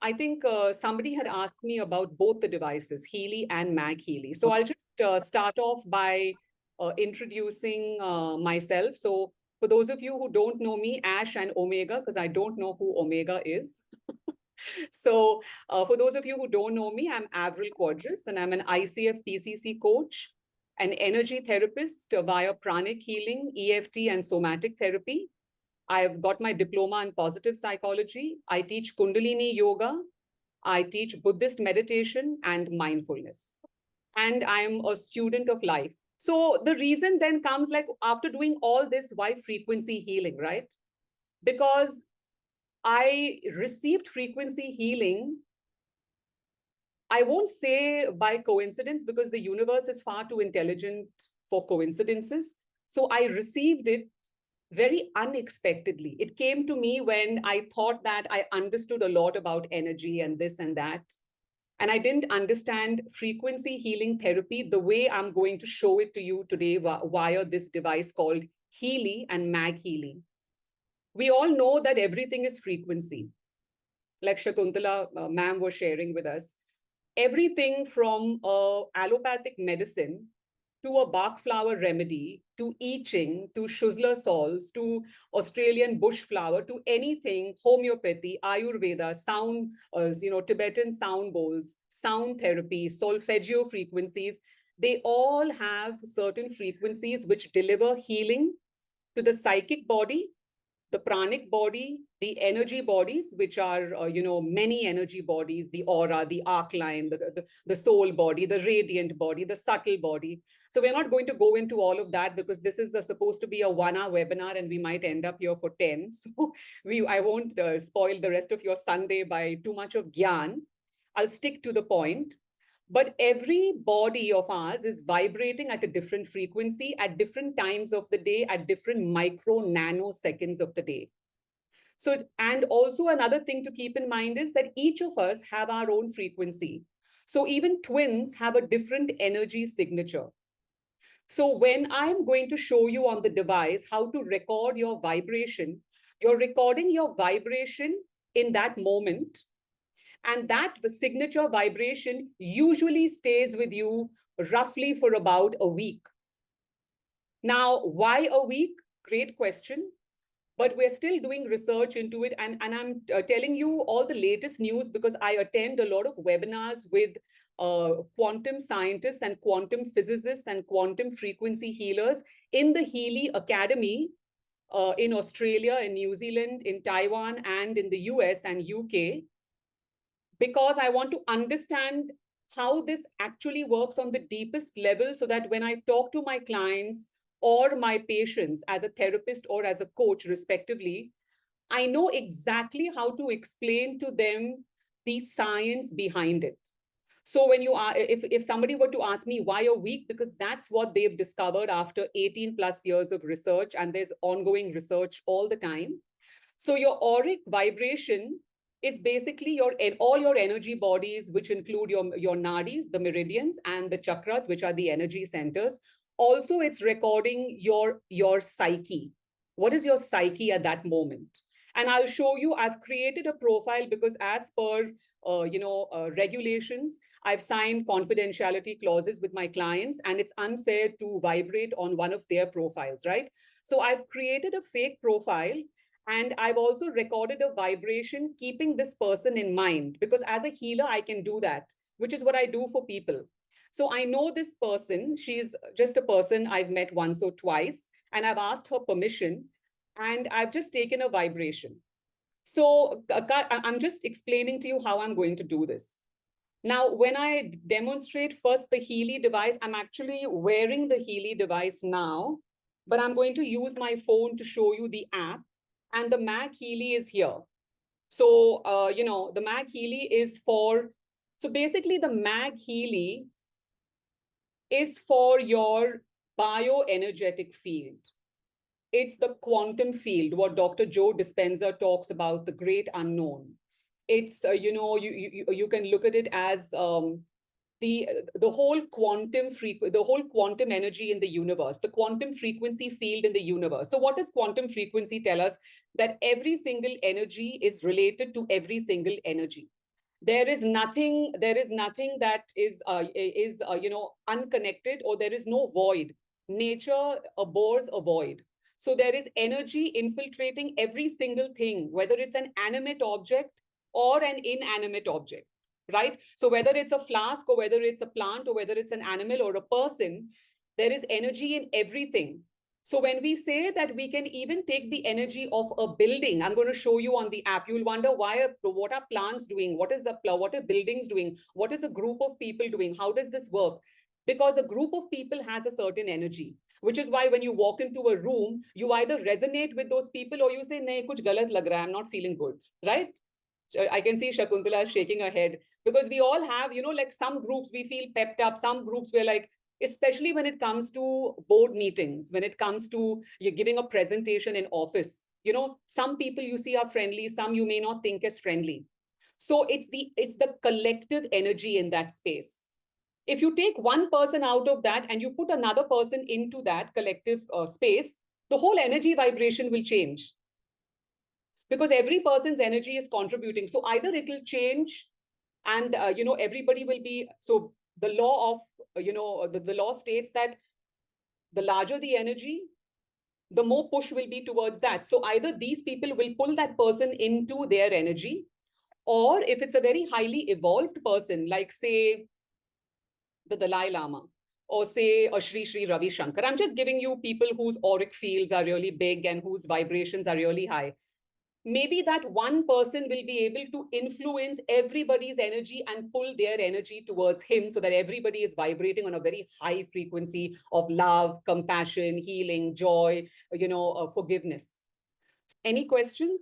I think somebody had asked me about both the devices, Healy and Mag Healy. So I'll just start off by introducing myself. So for those of you who don't know me, Ash and Omega, because I don't know who Omega is. So for those of you who don't know me, I'm Avrril Quadris, and I'm an ICF PCC coach, an energy therapist via pranic healing, EFT, and somatic therapy. I've got my diploma in positive psychology. I teach Kundalini yoga. I teach Buddhist meditation and mindfulness. And I'm a student of life. So the reason then comes like after doing all this, why frequency healing, right? Because I received frequency healing, I won't say by coincidence because the universe is far too intelligent for coincidences. So I received it very unexpectedly. It came to me when I thought that I understood a lot about energy and this and that. And I didn't understand frequency healing therapy the way I'm going to show it to you today via this device called Healy and Mag Healy. We all know that everything is frequency. Like Shakuntala ma'am was sharing with us. Everything from allopathic medicine to a Bach flower remedy, to I Ching, to Schussler salts, to Australian bush flower, to anything, homeopathy, Ayurveda, sound, Tibetan sound bowls, sound therapy, solfeggio frequencies, they all have certain frequencies which deliver healing to the psychic body, the pranic body, the energy bodies, which are, many energy bodies, the aura, the arc line, the soul body, the radiant body, the subtle body. So we're not going to go into all of that because this is supposed to be a 1-hour webinar and we might end up here for 10. So I won't spoil the rest of your Sunday by too much of gyan. I'll stick to the point. But every body of ours is vibrating at a different frequency at different times of the day, at different micro nanoseconds of the day. So, and also another thing to keep in mind is that each of us have our own frequency. So even twins have a different energy signature. So when I'm going to show you on the device how to record your vibration, you're recording your vibration in that moment. And that signature vibration usually stays with you roughly for about a week. Now, why a week? Great question. But we're still doing research into it. And I'm telling you all the latest news because I attend a lot of webinars with quantum scientists and quantum physicists and quantum frequency healers in the Healy Academy in Australia, in New Zealand, in Taiwan, and in the US and UK. Because I want to understand how this actually works on the deepest level so that when I talk to my clients or my patients as a therapist or as a coach, respectively, I know exactly how to explain to them the science behind it. So when you are, if somebody were to ask me why a week, because that's what they've discovered after 18 plus years of research, and there's ongoing research all the time. So your auric vibration is basically all your energy bodies, which include your nadis, the meridians, and the chakras, which are the energy centers. Also, it's recording your psyche. What is your psyche at that moment? And I'll show you, I've created a profile because as per regulations, I've signed confidentiality clauses with my clients, and it's unfair to vibrate on one of their profiles, right? So I've created a fake profile. And I've also recorded a vibration, keeping this person in mind, because as a healer, I can do that, which is what I do for people. So I know this person, she's just a person I've met once or twice, and I've asked her permission, and I've just taken a vibration. So I'm just explaining to you how I'm going to do this. Now, when I demonstrate first the Healy device, I'm actually wearing the Healy device now, but I'm going to use my phone to show you the app. And the Mag Healy is here. So, the Mag Healy is so basically the Mag Healy is for your bioenergetic field. It's the quantum field, what Dr. Joe Dispenza talks about, the great unknown. It's, you can look at it as the whole quantum energy in the universe, the quantum frequency field in the universe. So what does quantum frequency tell us? That every single energy is related to every single energy. There is nothing that is unconnected, or there is no void. Nature abhors a void. So there is energy infiltrating every single thing, whether it's an animate object or an inanimate object, right? So whether it's a flask, or whether it's a plant, or whether it's an animal or a person, there is energy in everything. So when we say that we can even take the energy of a building, I'm going to show you on the app. You'll wonder what are plants doing? What are buildings doing? What is a group of people doing? How does this work? Because a group of people has a certain energy, which is why when you walk into a room, you either resonate with those people or you say, "Nahi, kuch galat lag raha, I'm not feeling good," right? I can see Shakuntala shaking her head, because we all have, like some groups we feel pepped up, some groups we're like, especially when it comes to board meetings, when it comes to you're giving a presentation in office, some people you see are friendly, some you may not think as friendly. So it's the collective energy in that space. If you take one person out of that and you put another person into that collective space, the whole energy vibration will change, because every person's energy is contributing. So either it will change, and everybody will be. So the law of the law states that the larger the energy, the more push will be towards that. So either these people will pull that person into their energy, or if it's a very highly evolved person, like say the Dalai Lama, or say a Sri Ravi Shankar. I'm just giving you people whose auric fields are really big and whose vibrations are really high. Maybe that one person will be able to influence everybody's energy and pull their energy towards him, so that everybody is vibrating on a very high frequency of love, compassion, healing, joy, forgiveness. Any questions?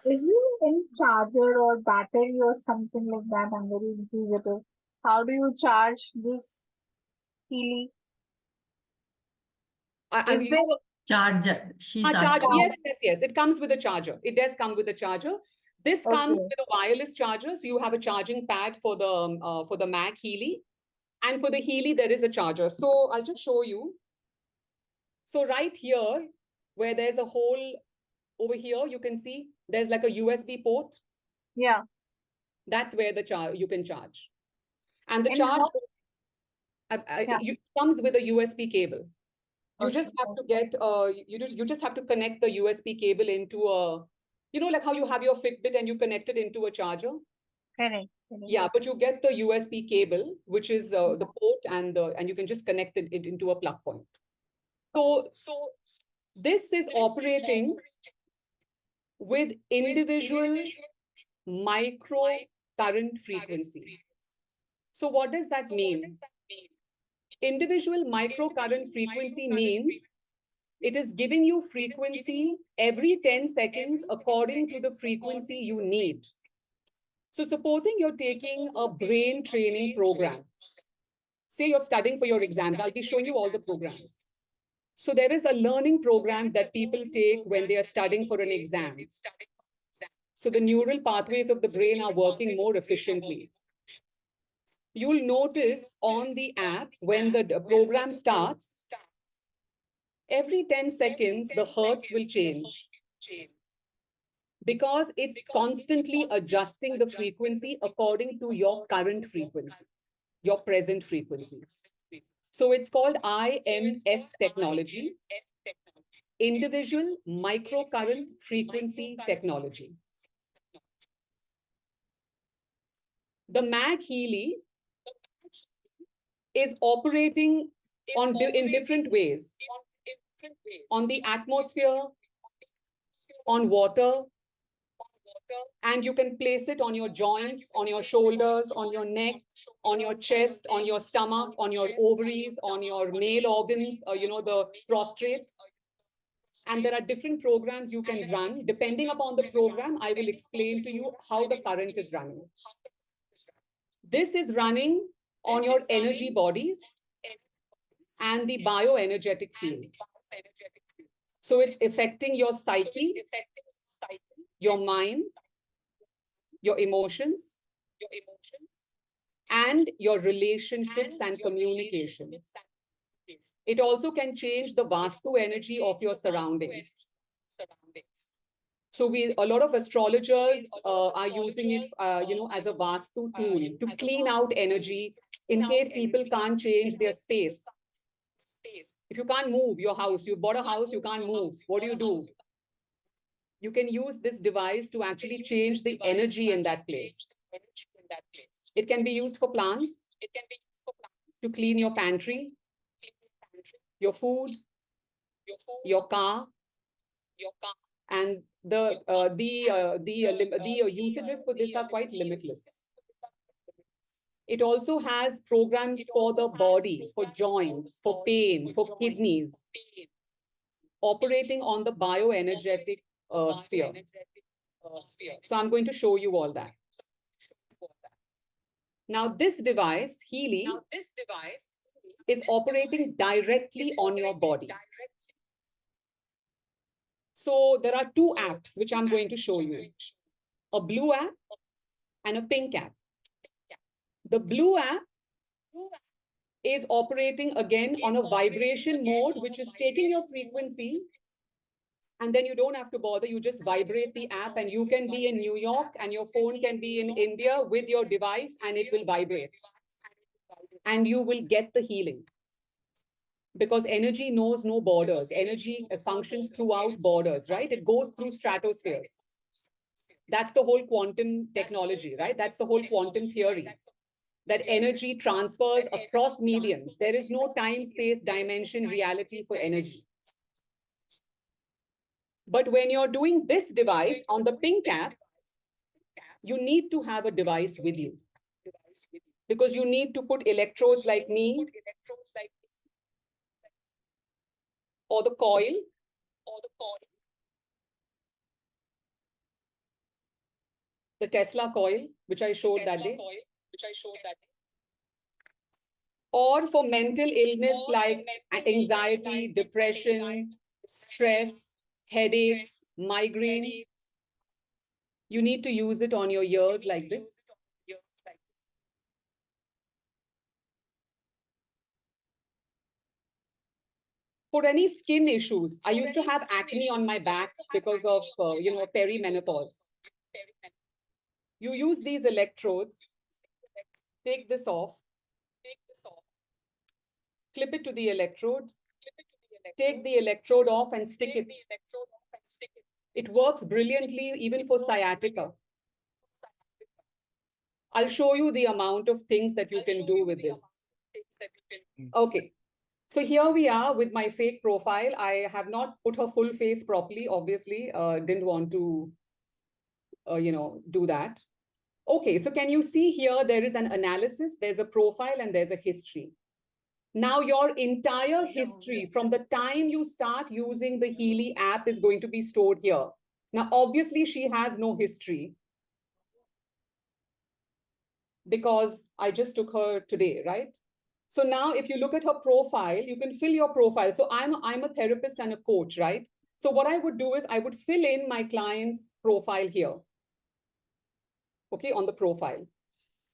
Is there any charger or battery or something like that? I'm very inquisitive. How do you charge this Healy? I'm Is there Charger. She's charger. asking. Yes. It comes with a charger. It does come with a charger. This comes okay? with a wireless charger, so you have a charging pad for the Mac Healy, and for the Healy there is a charger. So I'll just show you. So right here, where there's a hole over here, you can see there's like a USB port. Yeah. That's where you can charge. And the And charge yeah. comes with a USB cable. You Okay. just have to get you just have to connect the USB cable into a, like how you have your Fitbit and you connect it into a charger. Correct. Yeah, but you get the USB cable, which is the port, and you can just connect it into a plug point. So this is operating with individual micro current frequency. So what does that mean? Individual micro current frequency means it is giving you frequency every 10 seconds according to the frequency you need. So supposing you're taking a brain training program, say you're studying for your exams, I'll be showing you all the programs. So there is a learning program that people take when they are studying for an exam. So the neural pathways of the brain are working more efficiently. You'll notice on the app, when the program starts, every 10 seconds, the hertz will change, because it's constantly adjusting the frequency according to your current frequency, your present frequency. So it's called IMF technology, individual microcurrent frequency technology. The Mag Healy is operating in different ways, on the atmosphere, on water, and you can place it on your joints, on your shoulders, on your neck, on your chest, on your stomach, on your ovaries, on your male organs, the prostate. And there are different programs you can run. Depending upon the program, I will explain to you how the current is running. This is running on your energy bodies and the bioenergetic field. So it's affecting your psyche, your mind, your emotions, and your relationships and communication. It also can change the Vastu energy of your surroundings. So a lot of astrologers are using it, as a Vastu tool to clean out energy in case people can't change their space. If you can't move your house, you bought a house, you can't move. What do? You can use this device to actually change the energy in that place. It can be used for plants, to clean your pantry, your food, your car, and the usages for this are quite limitless. It also has programs for the body, for joints, for pain, for kidneys, operating on the bioenergetic sphere. So I'm going to show you all that. Now this device, Healy, is operating directly on your body. So there are two apps which I'm going to show you, a blue app and a pink app. The blue app is operating again on a vibration mode, which is taking your frequency, and then you don't have to bother. You just vibrate the app, and you can be in New York and your phone can be in India with your device, and it will vibrate. And you will get the healing. Because energy knows no borders. Energy functions throughout borders, right? It goes through stratospheres. That's the whole quantum technology, right? That's the whole quantum theory, that energy transfers across mediums. There is no time, space, dimension, reality for energy. But when you're doing this device on the pink app, you need to have a device with you. Because you need to put electrodes like me, or the coil, the Tesla coil, which I showed that day. Or for mental illness like anxiety, depression, stress, headaches, migraine. You need to use it on your ears like this. For any skin issues, I used to have acne on my back because of, perimenopause. You use these electrodes, take this off, clip it to the electrode, take the electrode off and stick it. It works brilliantly even for sciatica. I'll show you the amount of things that you can do with this. Okay. So here we are with my fake profile. I have not put her full face properly, obviously. Didn't want to, do that. Okay, so can you see here, there is an analysis, there's a profile, and there's a history. Now your entire history from the time you start using the Healy app is going to be stored here. Now, obviously, she has no history because I just took her today, right? So now if you look at her profile, you can fill your profile. So I'm a therapist and a coach, right? So what I would do is I would fill in my client's profile here. Okay, on the profile.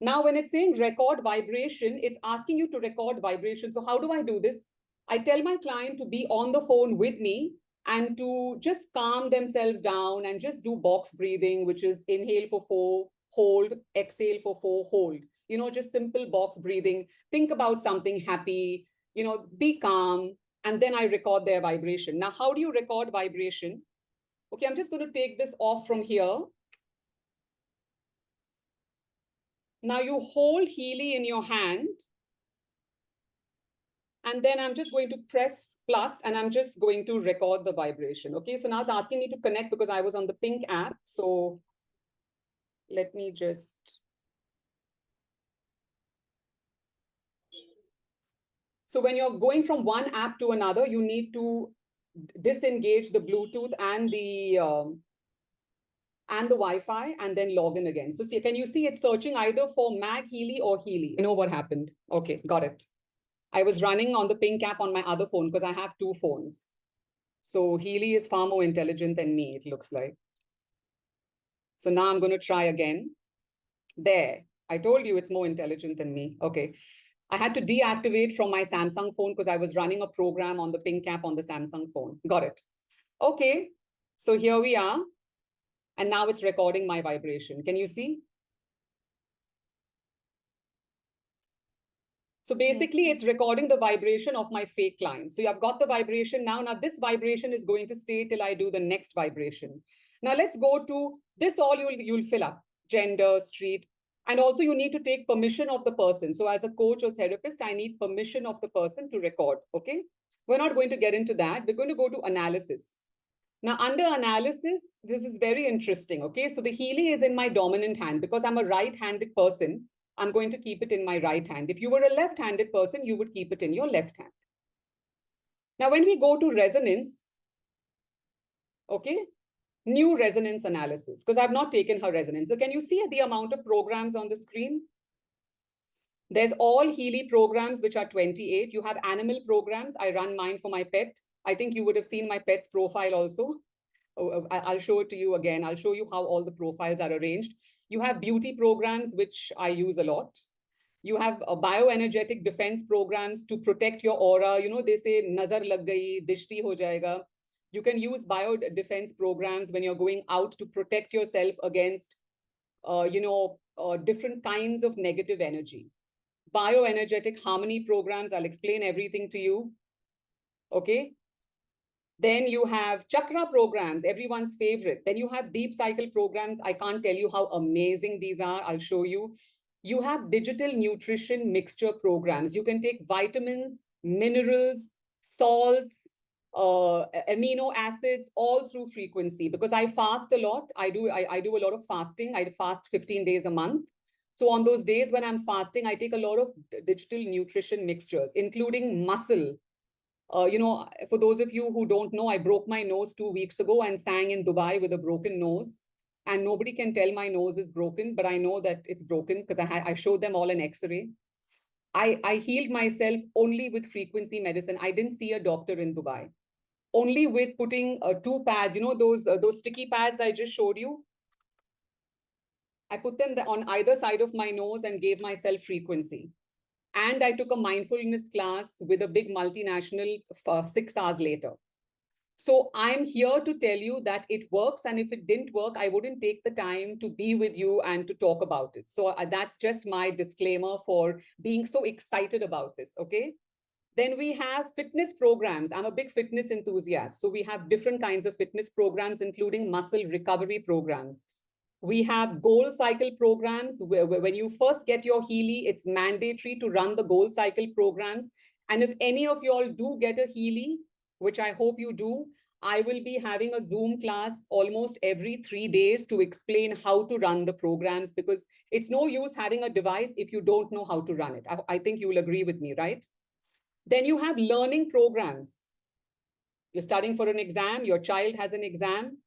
Now, when it's saying record vibration, it's asking you to record vibration. So how do I do this? I tell my client to be on the phone with me and to just calm themselves down and just do box breathing, which is inhale for 4, hold, exhale for 4, hold. Just simple box breathing. Think about something happy, be calm, and then I record their vibration. Now, how do you record vibration? Okay, I'm just going to take this off from here. Now you hold Healy in your hand. And then I'm just going to press plus and I'm just going to record the vibration. Okay, so now it's asking me to connect because I was on the pink app. So let me just. So when you're going from one app to another, you need to disengage the Bluetooth and the Wi-Fi and then log in again. So see, can you see it's searching either for Mag Healy or Healy? You know what happened? Okay, got it. I was running on the pink app on my other phone because I have 2 phones. So Healy is far more intelligent than me, it looks like. So now I'm going to try again. There, I told you it's more intelligent than me. Okay. I had to deactivate from my Samsung phone because I was running a program on the pink app on the Samsung phone. Got it. Okay. So here we are. And now it's recording my vibration. Can you see? So basically, it's recording the vibration of my fake client. So I've got the vibration now. Now this vibration is going to stay till I do the next vibration. Now let's go to this. All you'll fill up: gender, street, and also you need to take permission of the person. So as a coach or therapist, I need permission of the person to record. Okay, we're not going to get into that. We're going to go to analysis. Now under analysis, this is very interesting. Okay, so the Healy is in my dominant hand because I'm a right-handed person. I'm going to keep it in my right hand. If you were a left-handed person, you would keep it in your left hand. Now, when we go to resonance, okay, new resonance analysis, because I've not taken her resonance. So can you see the amount of programs on the screen? There's all Healy programs, which are 28. You have animal programs. I run mine for my pet. I think you would have seen my pet's profile also. I'll show it to you again. I'll show you how all the profiles are arranged. You have beauty programs, which I use a lot. You have bioenergetic defense programs to protect your aura. You know, they say, nazar lag gayi, dishti ho jayega. You can use bio defense programs when you're going out to protect yourself against, different kinds of negative energy. Bioenergetic harmony programs, I'll explain everything to you. Okay. Then you have chakra programs, everyone's favorite. Then you have deep cycle programs. I can't tell you how amazing these are. I'll show you. You have digital nutrition mixture programs. You can take vitamins, minerals, salts, amino acids, all through frequency. Because I fast a lot. I do a lot of fasting. I fast 15 days a month. So on those days when I'm fasting, I take a lot of digital nutrition mixtures, including muscle. For those of you who don't know, I broke my nose 2 weeks ago and sang in Dubai with a broken nose. And nobody can tell my nose is broken, but I know that it's broken because I showed them all an X-ray. I healed myself only with frequency medicine. I didn't see a doctor in Dubai. Only with putting 2 pads, those sticky pads I just showed you. I put them on either side of my nose and gave myself frequency. And I took a mindfulness class with a big multinational for 6 hours later. So I'm here to tell you that it works. And if it didn't work, I wouldn't take the time to be with you and to talk about it. So that's just my disclaimer for being so excited about this. Okay. Then we have fitness programs. I'm a big fitness enthusiast. So we have different kinds of fitness programs, including muscle recovery programs. We have goal cycle programs where when you first get your Healy, it's mandatory to run the goal cycle programs. And if any of you all do get a Healy, which I hope you do, I will be having a Zoom class almost every 3 days to explain how to run the programs, because it's no use having a device if you don't know how to run it. I think you will agree with me, right? Then you have learning programs. You're studying for an exam, your child has an exam,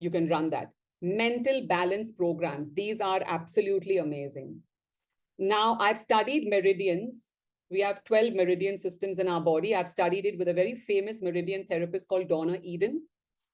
you can run that. Mental balance programs. These are absolutely amazing. Now, I've studied meridians. We have 12 meridian systems in our body. I've studied it with a very famous meridian therapist called Donna Eden.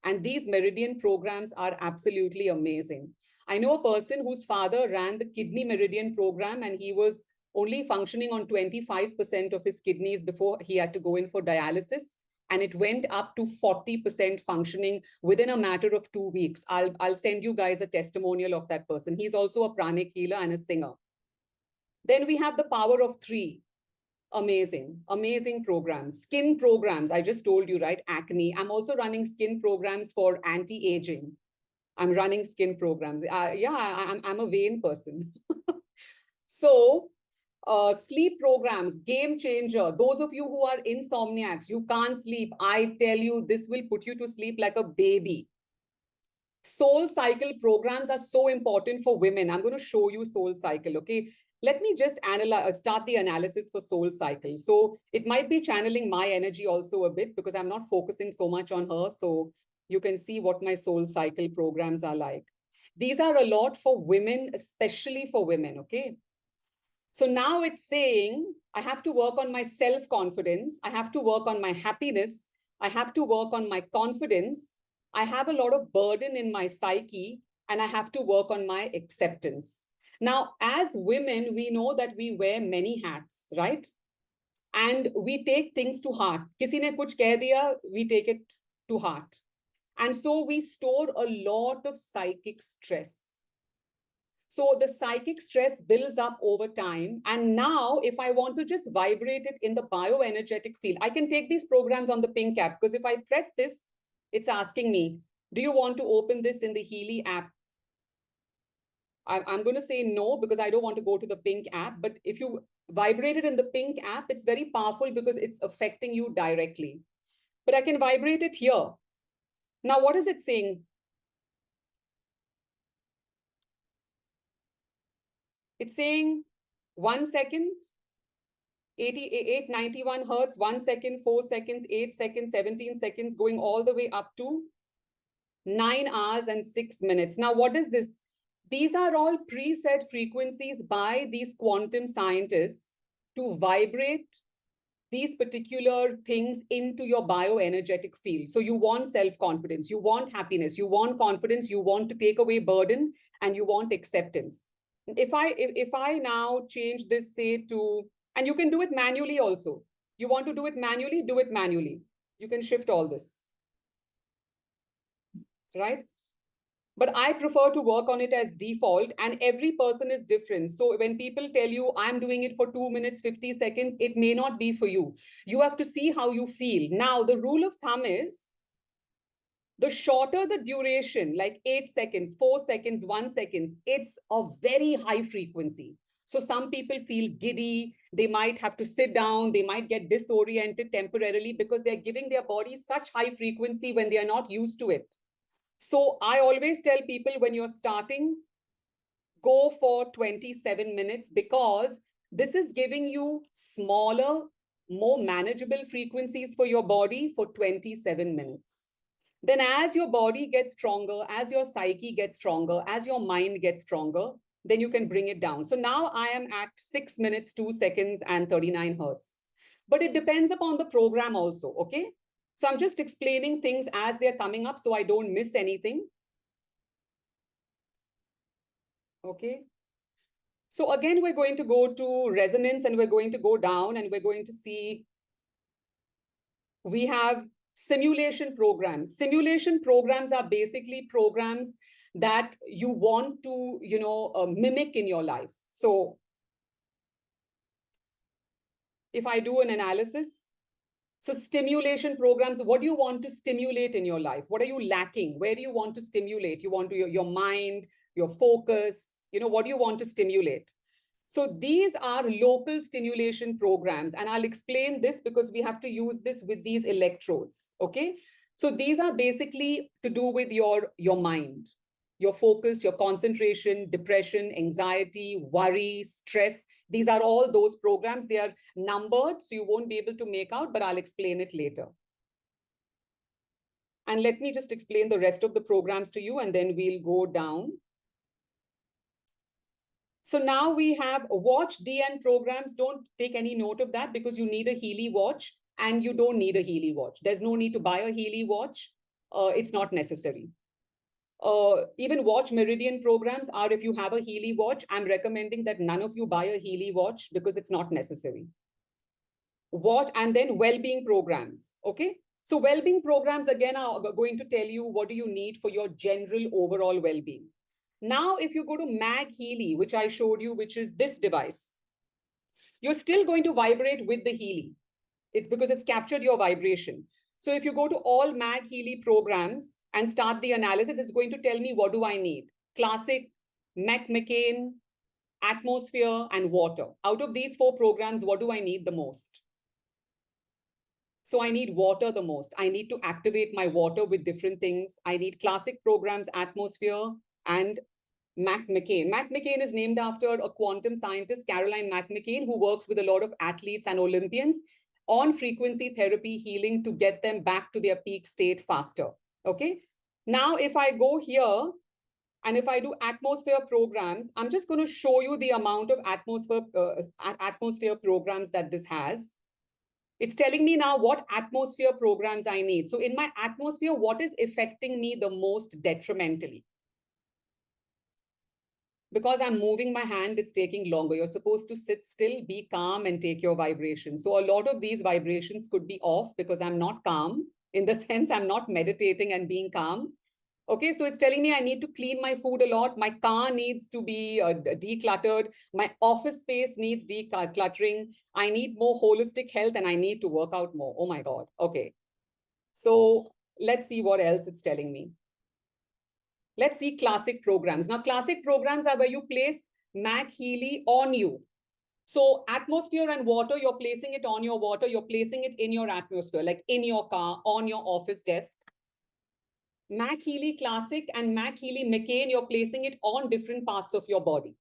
And these meridian programs are absolutely amazing. I know a person whose father ran the kidney meridian program, and he was only functioning on 25% of his kidneys before he had to go in for dialysis. And it went up to 40% functioning within a matter of 2 weeks. I'll send you guys a testimonial of that person. He's also a pranic healer and a singer. Then we have the power of 3. Amazing, amazing programs. Skin programs, I just told you, right? Acne. I'm also running skin programs for anti-aging. I'm running skin programs. I'm a vain person. So, sleep programs, game changer. Those of you who are insomniacs, you can't sleep. I tell you, this will put you to sleep like a baby. Soul cycle programs are so important for women. I'm going to show you soul cycle. Okay. Let me just start the analysis for soul cycle. So it might be channeling my energy also a bit because I'm not focusing so much on her. So you can see what my soul cycle programs are like. These are a lot for women, especially for women. Okay. So now it's saying I have to work on my self-confidence. I have to work on my happiness. I have to work on my confidence. I have a lot of burden in my psyche, and I have to work on my acceptance. Now, as women, we know that we wear many hats, right? And we take things to heart. Kisi ne kuch keh diya, we take it to heart. And so we store a lot of psychic stress. So the psychic stress builds up over time. And now, if I want to just vibrate it in the bioenergetic field, I can take these programs on the pink app, because if I press this, it's asking me, do you want to open this in the Healy app? I'm going to say no, because I don't want to go to the pink app. But if you vibrate it in the pink app, it's very powerful because it's affecting you directly. But I can vibrate it here. Now, what is it saying? It's saying 1 second, 91 hertz, 1 second, 4 seconds, 8 seconds, 17 seconds, going all the way up to 9 hours and 6 minutes. Now, what is this? These are all preset frequencies by these quantum scientists to vibrate these particular things into your bioenergetic field. So you want self-confidence, you want happiness, you want confidence, you want to take away burden, and you want acceptance. If I now change this, say, to, and you can do it manually also. You want to do it manually, do it manually. You can shift all this, right? But I prefer to work on it as default, and every person is different. So when people tell you, I'm doing it for 2 minutes, 50 seconds, it may not be for you. You have to see how you feel. Now, the rule of thumb is, the shorter the duration, like 8 seconds, 4 seconds, 1 second, it's a very high frequency. So some people feel giddy, they might have to sit down, they might get disoriented temporarily because they're giving their body such high frequency when they are not used to it. So I always tell people, when you're starting, go for 27 minutes, because this is giving you smaller, more manageable frequencies for your body for 27 minutes. Then as your body gets stronger, as your psyche gets stronger, as your mind gets stronger, then you can bring it down. So now I am at 6 minutes, 2 seconds and 39 hertz. But it depends upon the program also, okay? So I'm just explaining things as they're coming up so I don't miss anything. Okay. So again, we're going to go to resonance, and we're going to go down, and we're going to see, we have simulation programs. Simulation programs are basically programs that you want to, mimic in your life. So if I do an analysis, so stimulation programs, what do you want to stimulate in your life? What are you lacking? Where do you want to stimulate? You want to, your mind, your focus, what do you want to stimulate? So these are local stimulation programs. And I'll explain this because we have to use this with these electrodes, okay? So these are basically to do with your mind, your focus, your concentration, depression, anxiety, worry, stress. These are all those programs. They are numbered, so you won't be able to make out, but I'll explain it later. And let me just explain the rest of the programs to you, and then we'll go down. So now we have watch DN programs. Don't take any note of that because you need a Healy watch, and you don't need a Healy watch. There's no need to buy a Healy watch. It's not necessary. Even watch meridian programs are, if you have a Healy watch, I'm recommending that none of you buy a Healy watch because it's not necessary. Watch, and then well-being programs, okay? So well-being programs, again, are going to tell you what do you need for your general overall well-being. Now, if you go to Mag Healy, which I showed you, which is this device, you're still going to vibrate with the Healy. It's because it's captured your vibration. So if you go to all Mag Healy programs and start the analysis, it's going to tell me what do I need? Classic, McCain, atmosphere, and water. Out of these 4 programs, what do I need the most? So I need water the most. I need to activate my water with different things. I need classic programs, atmosphere, and McCain. McCain is named after a quantum scientist, Caroline McCain, who works with a lot of athletes and Olympians on frequency therapy healing to get them back to their peak state faster. Okay. Now, if I go here and if I do atmosphere programs, I'm just going to show you the amount of atmosphere programs that this has. It's telling me now what atmosphere programs I need. So in my atmosphere, what is affecting me the most detrimentally? Because I'm moving my hand, it's taking longer. You're supposed to sit still, be calm, and take your vibration. So a lot of these vibrations could be off because I'm not calm. In the sense, I'm not meditating and being calm. Okay, so it's telling me I need to clean my food a lot. My car needs to be decluttered. My office space needs decluttering. I need more holistic health and I need to work out more. Oh my God. Okay. So let's see what else it's telling me. Let's see classic programs. Now, classic programs are where you place Mac Healy on you. So atmosphere and water, you're placing it on your water. You're placing it in your atmosphere, like in your car, on your office desk. Mac Healy Classic and Mac Healy McCain, you're placing it on different parts of your body.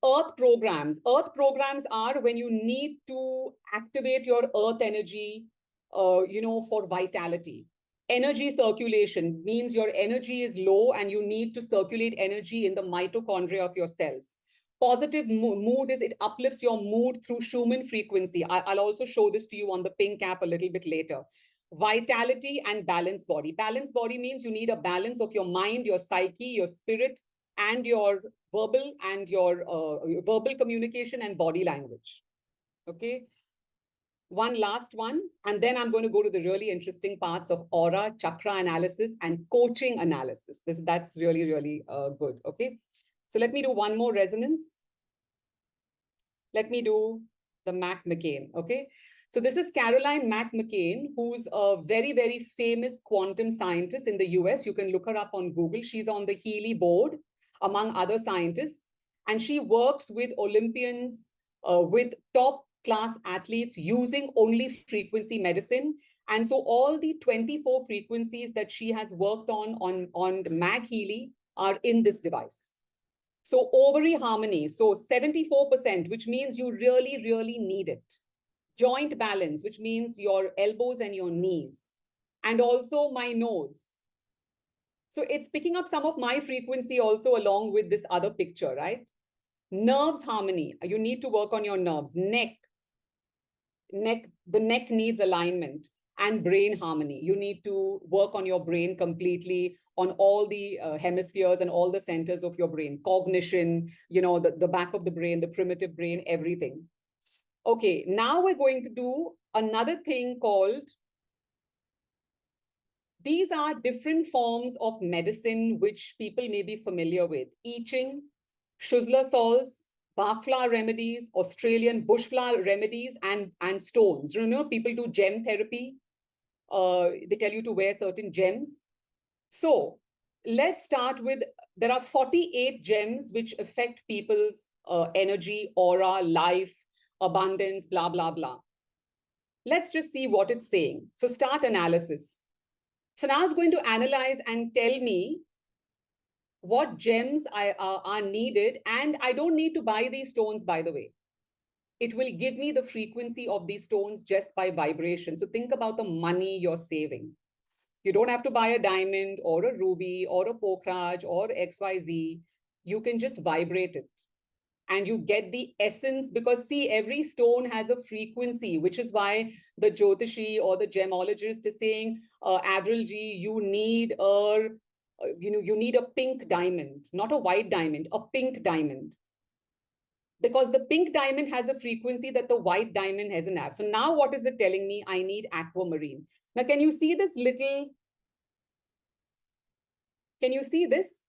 Earth programs. Earth programs are when you need to activate your earth energy, for vitality. Energy circulation means your energy is low and you need to circulate energy in the mitochondria of your cells. Positive mood is it uplifts your mood through Schumann frequency. I'll also show this to you on the pink cap a little bit later. Vitality and balanced body. Balanced body means you need a balance of your mind, your psyche, your spirit, and your verbal and your verbal communication and body language. Okay. One last one, and then I'm going to go to the really interesting parts of aura, chakra analysis, and coaching analysis. That's really, really good. Okay. So let me do one more resonance. Let me do the Mac McCain. Okay. So this is Caroline Mac McCain, who's a very, very famous quantum scientist in the US. You can look her up on Google. She's on the Healy board, among other scientists. And she works with Olympians, with top class athletes using only frequency medicine. And so all the 24 frequencies that she has worked on Mac Healy are in this device. So ovary harmony, so 74%, which means you really, really need it. Joint balance, which means your elbows and your knees, and also my nose. So it's picking up some of my frequency also along with this other picture, right? Nerves harmony, you need to work on your nerves. Neck, the neck needs alignment. And brain harmony, you need to work on your brain completely, on all the hemispheres and all the centers of your brain. Cognition, the back of the brain, the primitive brain, everything. Okay, now we're going to do another thing called, these are different forms of medicine which people may be familiar with. I Ching, Schussler salts, bark flower remedies, Australian bush flower remedies, and stones. People do gem therapy. They tell you to wear certain gems. So let's start with, there are 48 gems which affect people's energy, aura, life, abundance, blah, blah, blah. Let's just see what it's saying. So start analysis. So now it's going to analyze and tell me what gems are needed. And I don't need to buy these stones, by the way. It will give me the frequency of these stones just by vibration. So think about the money you're saving. You don't have to buy a diamond or a ruby or a pokraj or XYZ. You can just vibrate it. And you get the essence, because see, every stone has a frequency, which is why the Jyotishi or the gemologist is saying, Avrril ji, you need a pink diamond, not a white diamond, a pink diamond. Because the pink diamond has a frequency that the white diamond doesn't have. So now what is it telling me? I need aquamarine. Now, can you see this little, can you see this?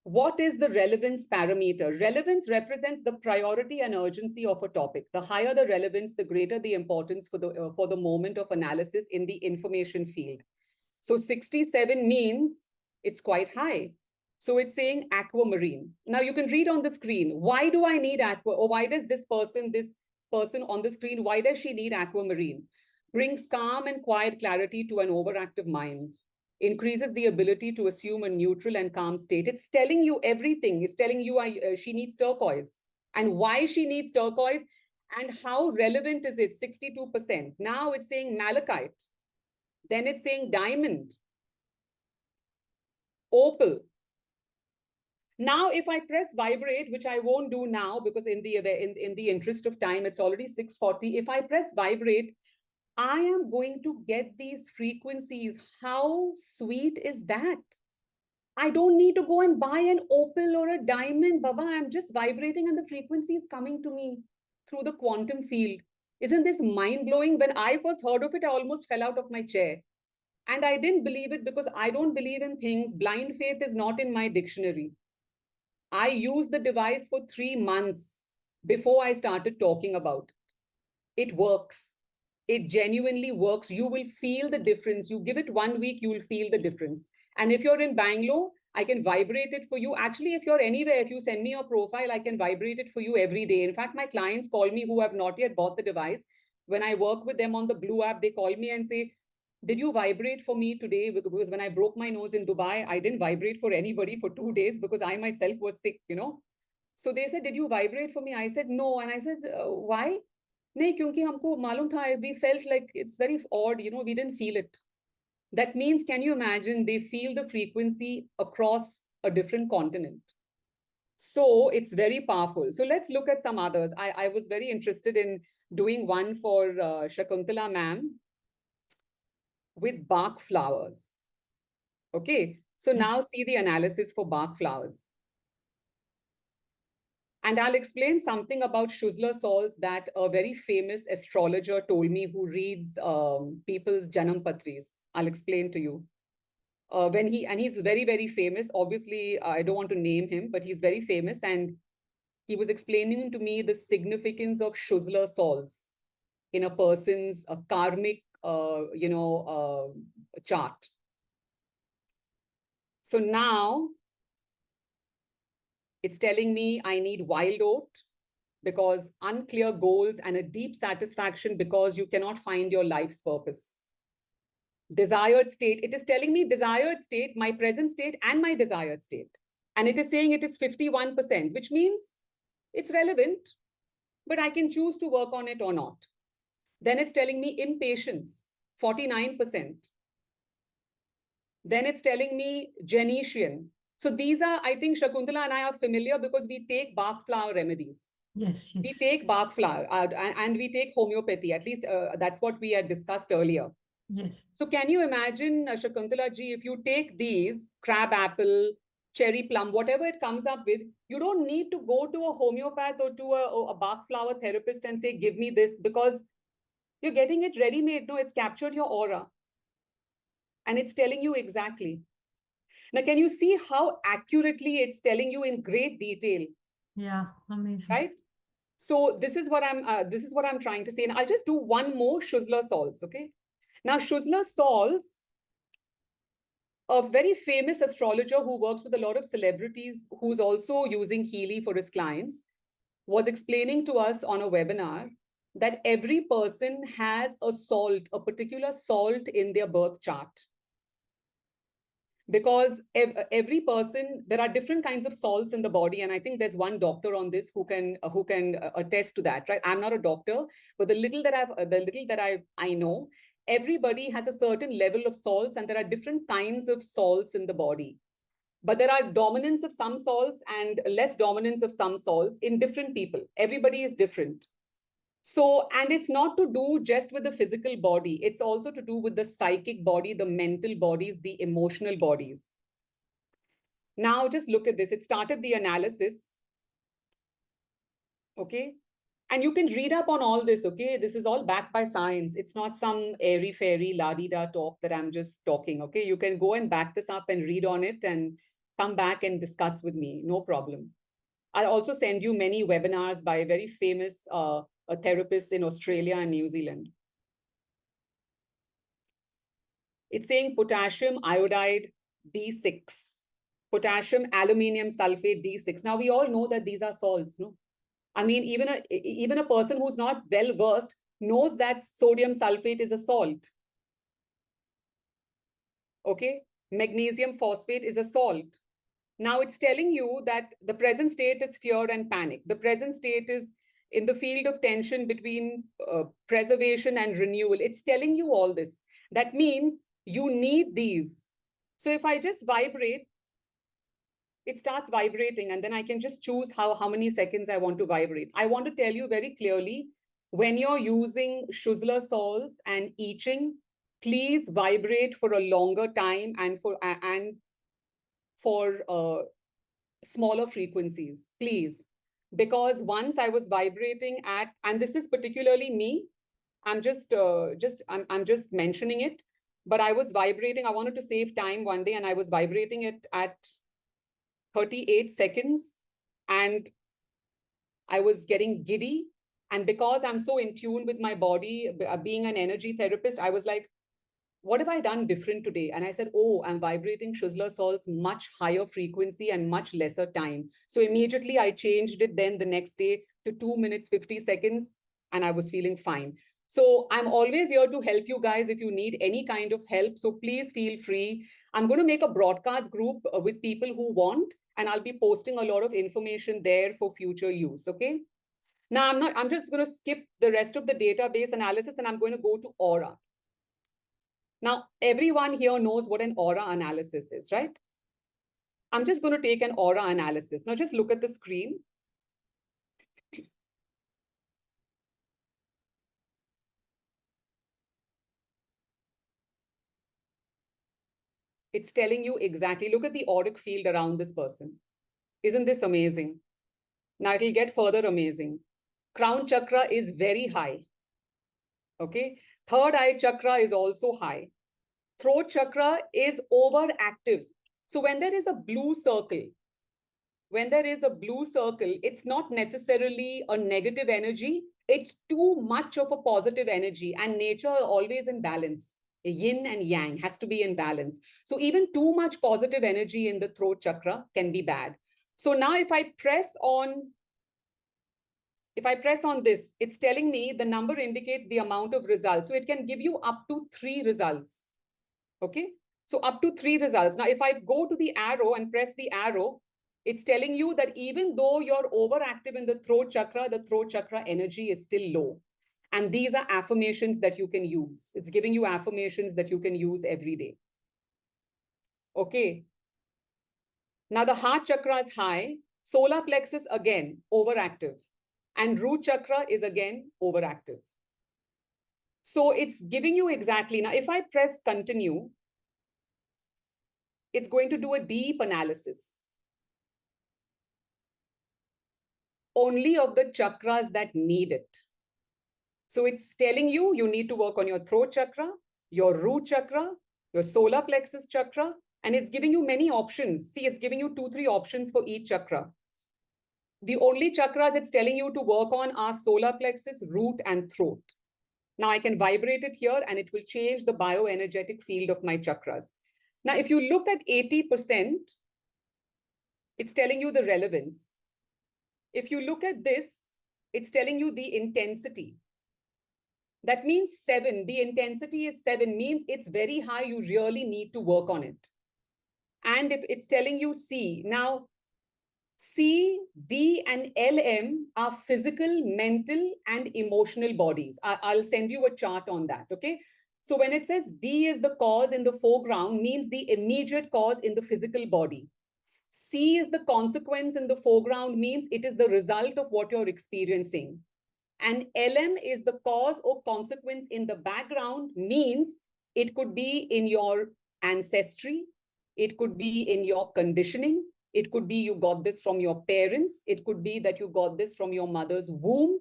What is the relevance parameter? Relevance represents the priority and urgency of a topic. The higher the relevance, the greater the importance for the moment of analysis in the information field. So 67 means it's quite high. So it's saying aquamarine. Now you can read on the screen, why do I need aqua, or why does this person on the screen, why does she need aquamarine? Brings calm and quiet clarity to an overactive mind. Increases the ability to assume a neutral and calm state. It's telling you everything. It's telling you she needs turquoise, and why she needs turquoise, and how relevant is it, 62%. Now it's saying malachite. Then it's saying diamond, opal. Now, if I press vibrate, which I won't do now because in the interest of time, it's already 6:40. If I press vibrate, I am going to get these frequencies. How sweet is that? I don't need to go and buy an opal or a diamond, Baba. I'm just vibrating and the frequency is coming to me through the quantum field. Isn't this mind-blowing? When I first heard of it, I almost fell out of my chair. And I didn't believe it because I don't believe in things. Blind faith is not in my dictionary. I used the device for 3 months before I started talking about it. It works. It genuinely works. You will feel the difference. You give it 1 week, you will feel the difference. And if you're in Bangalore, I can vibrate it for you. Actually, if you're anywhere, if you send me your profile, I can vibrate it for you every day. In fact, my clients call me who have not yet bought the device. When I work with them on the Blue app, they call me and say, did you vibrate for me today? Because when I broke my nose in Dubai, I didn't vibrate for anybody for 2 days because I myself was sick, you know. So they said, did you vibrate for me? I said, no. And I said, why? नहीं क्योंकि हमको मालूम था, we felt like it's very odd, you know, we didn't feel it. That means, can you imagine, they feel the frequency across a different continent. So it's very powerful. So let's look at some others. I was very interested in doing one for Shakuntala ma'am with Bach flowers. Okay, so now see the analysis for Bach flowers. And I'll explain something about Schussler salts that a very famous astrologer told me who reads people's Janam Patris. I'll explain to you. He's very, very famous. Obviously, I don't want to name him, but he's very famous. And he was explaining to me the significance of Schussler salts in a person's karmic, chart. So now it's telling me I need wild oat because unclear goals and a deep satisfaction because you cannot find your life's purpose. Desired state, it is telling me desired state, my present state and my desired state. And it is saying it is 51%, which means it's relevant, but I can choose to work on it or not. Then it's telling me impatience, 49%. Then it's telling me Genetian. So these are, I think Shakuntala and I are familiar because we take Bach flower remedies. Yes, yes. We take Bach flower and we take homeopathy. At least that's what we had discussed earlier. Yes. So can you imagine, Shakuntala ji, if you take these, crab apple, cherry plum, whatever it comes up with, you don't need to go to a homeopath or to a Bach flower therapist and say, give me this, because you're getting it ready-made. No, it's captured your aura. And it's telling you exactly. Now, can you see how accurately it's telling you in great detail? Yeah, amazing. Right? So this is what I'm trying to say. And I'll just do one more Schussler salts, okay? Now, Schussler salts, a very famous astrologer who works with a lot of celebrities, who's also using Healy for his clients, was explaining to us on a webinar that every person has a salt, a particular salt in their birth chart. Because every person, there are different kinds of salts in the body. And I think there's one doctor on this who can attest to that, right? I'm not a doctor, but the little that I know, everybody has a certain level of salts and there are different kinds of salts in the body. But there are dominance of some salts and less dominance of some salts in different people. Everybody is different. So, and it's not to do just with the physical body. It's also to do with the psychic body, the mental bodies, the emotional bodies. Now, just look at this. It started the analysis. Okay. And you can read up on all this. Okay. This is all backed by science. It's not some airy fairy la-di-da talk that I'm just talking. Okay. You can go and back this up and read on it and come back and discuss with me. No problem. I'll also send you many webinars by very famous therapists in Australia and New Zealand. It's saying potassium iodide D6, potassium aluminium sulfate D6. Now we all know that these are salts, no? I mean, even a person who's not well versed knows that sodium sulfate is a salt. Okay, magnesium phosphate is a salt. Now it's telling you that the present state is fear and panic. The present state is in the field of tension between preservation and renewal. It's telling you all this. That means you need these. So if I just vibrate, it starts vibrating and then I can just choose how many seconds I want to vibrate. I want to tell you very clearly, when you're using Schussler salts and I Ching, please vibrate for a longer time and for smaller frequencies, please. Because once I was vibrating at, and this is particularly me, I'm just mentioning it, but I was vibrating. I wanted to save time one day, and I was vibrating it at 38 seconds, and I was getting giddy. And because I'm so in tune with my body, being an energy therapist, I was like, what have I done different today? And I said, oh, I'm vibrating Schussler salts much higher frequency and much lesser time. So immediately I changed it then the next day to 2 minutes, 50 seconds, and I was feeling fine. So I'm always here to help you guys if you need any kind of help. So please feel free. I'm going to make a broadcast group with people who want, and I'll be posting a lot of information there for future use. Okay. Now I'm just going to skip the rest of the database analysis, and I'm going to go to aura. Now, everyone here knows what an aura analysis is, right? I'm just going to take an aura analysis. Now, just look at the screen. It's telling you exactly, look at the auric field around this person. Isn't this amazing? Now, it'll get further amazing. Crown chakra is very high. Okay. Third eye chakra is also high. Throat chakra is overactive. So when there is a blue circle, it's not necessarily a negative energy. It's too much of a positive energy, and nature always in balance. Yin and yang has to be in balance. So even too much positive energy in the throat chakra can be bad. So now if I press on this, it's telling me the number indicates the amount of results. So it can give you up to 3 results. Okay. So up to 3 results. Now, if I go to the arrow and press the arrow, it's telling you that even though you're overactive in the throat chakra energy is still low. And these are affirmations that you can use. It's giving you affirmations that you can use every day. Okay. Now the heart chakra is high. Solar plexus again, overactive. And root chakra is again overactive. So it's giving you exactly. Now, if I press continue, it's going to do a deep analysis. Only of the chakras that need it. So it's telling you, you need to work on your throat chakra, your root chakra, your solar plexus chakra, and it's giving you many options. See, it's giving you 2-3 options for each chakra. The only chakras it's telling you to work on are solar plexus, root, and throat. Now I can vibrate it here and it will change the bioenergetic field of my chakras. Now, if you look at 80%, it's telling you the relevance. If you look at this, it's telling you the intensity. That means 7. The intensity is 7, means it's very high. You really need to work on it. And if it's telling you C, now C, D, and LM are physical, mental, and emotional bodies. I'll send you a chart on that, okay? So when it says D is the cause in the foreground, means the immediate cause in the physical body. C is the consequence in the foreground, means it is the result of what you're experiencing. And LM is the cause or consequence in the background, means it could be in your ancestry, it could be in your conditioning, it could be you got this from your parents, it could be that you got this from your mother's womb.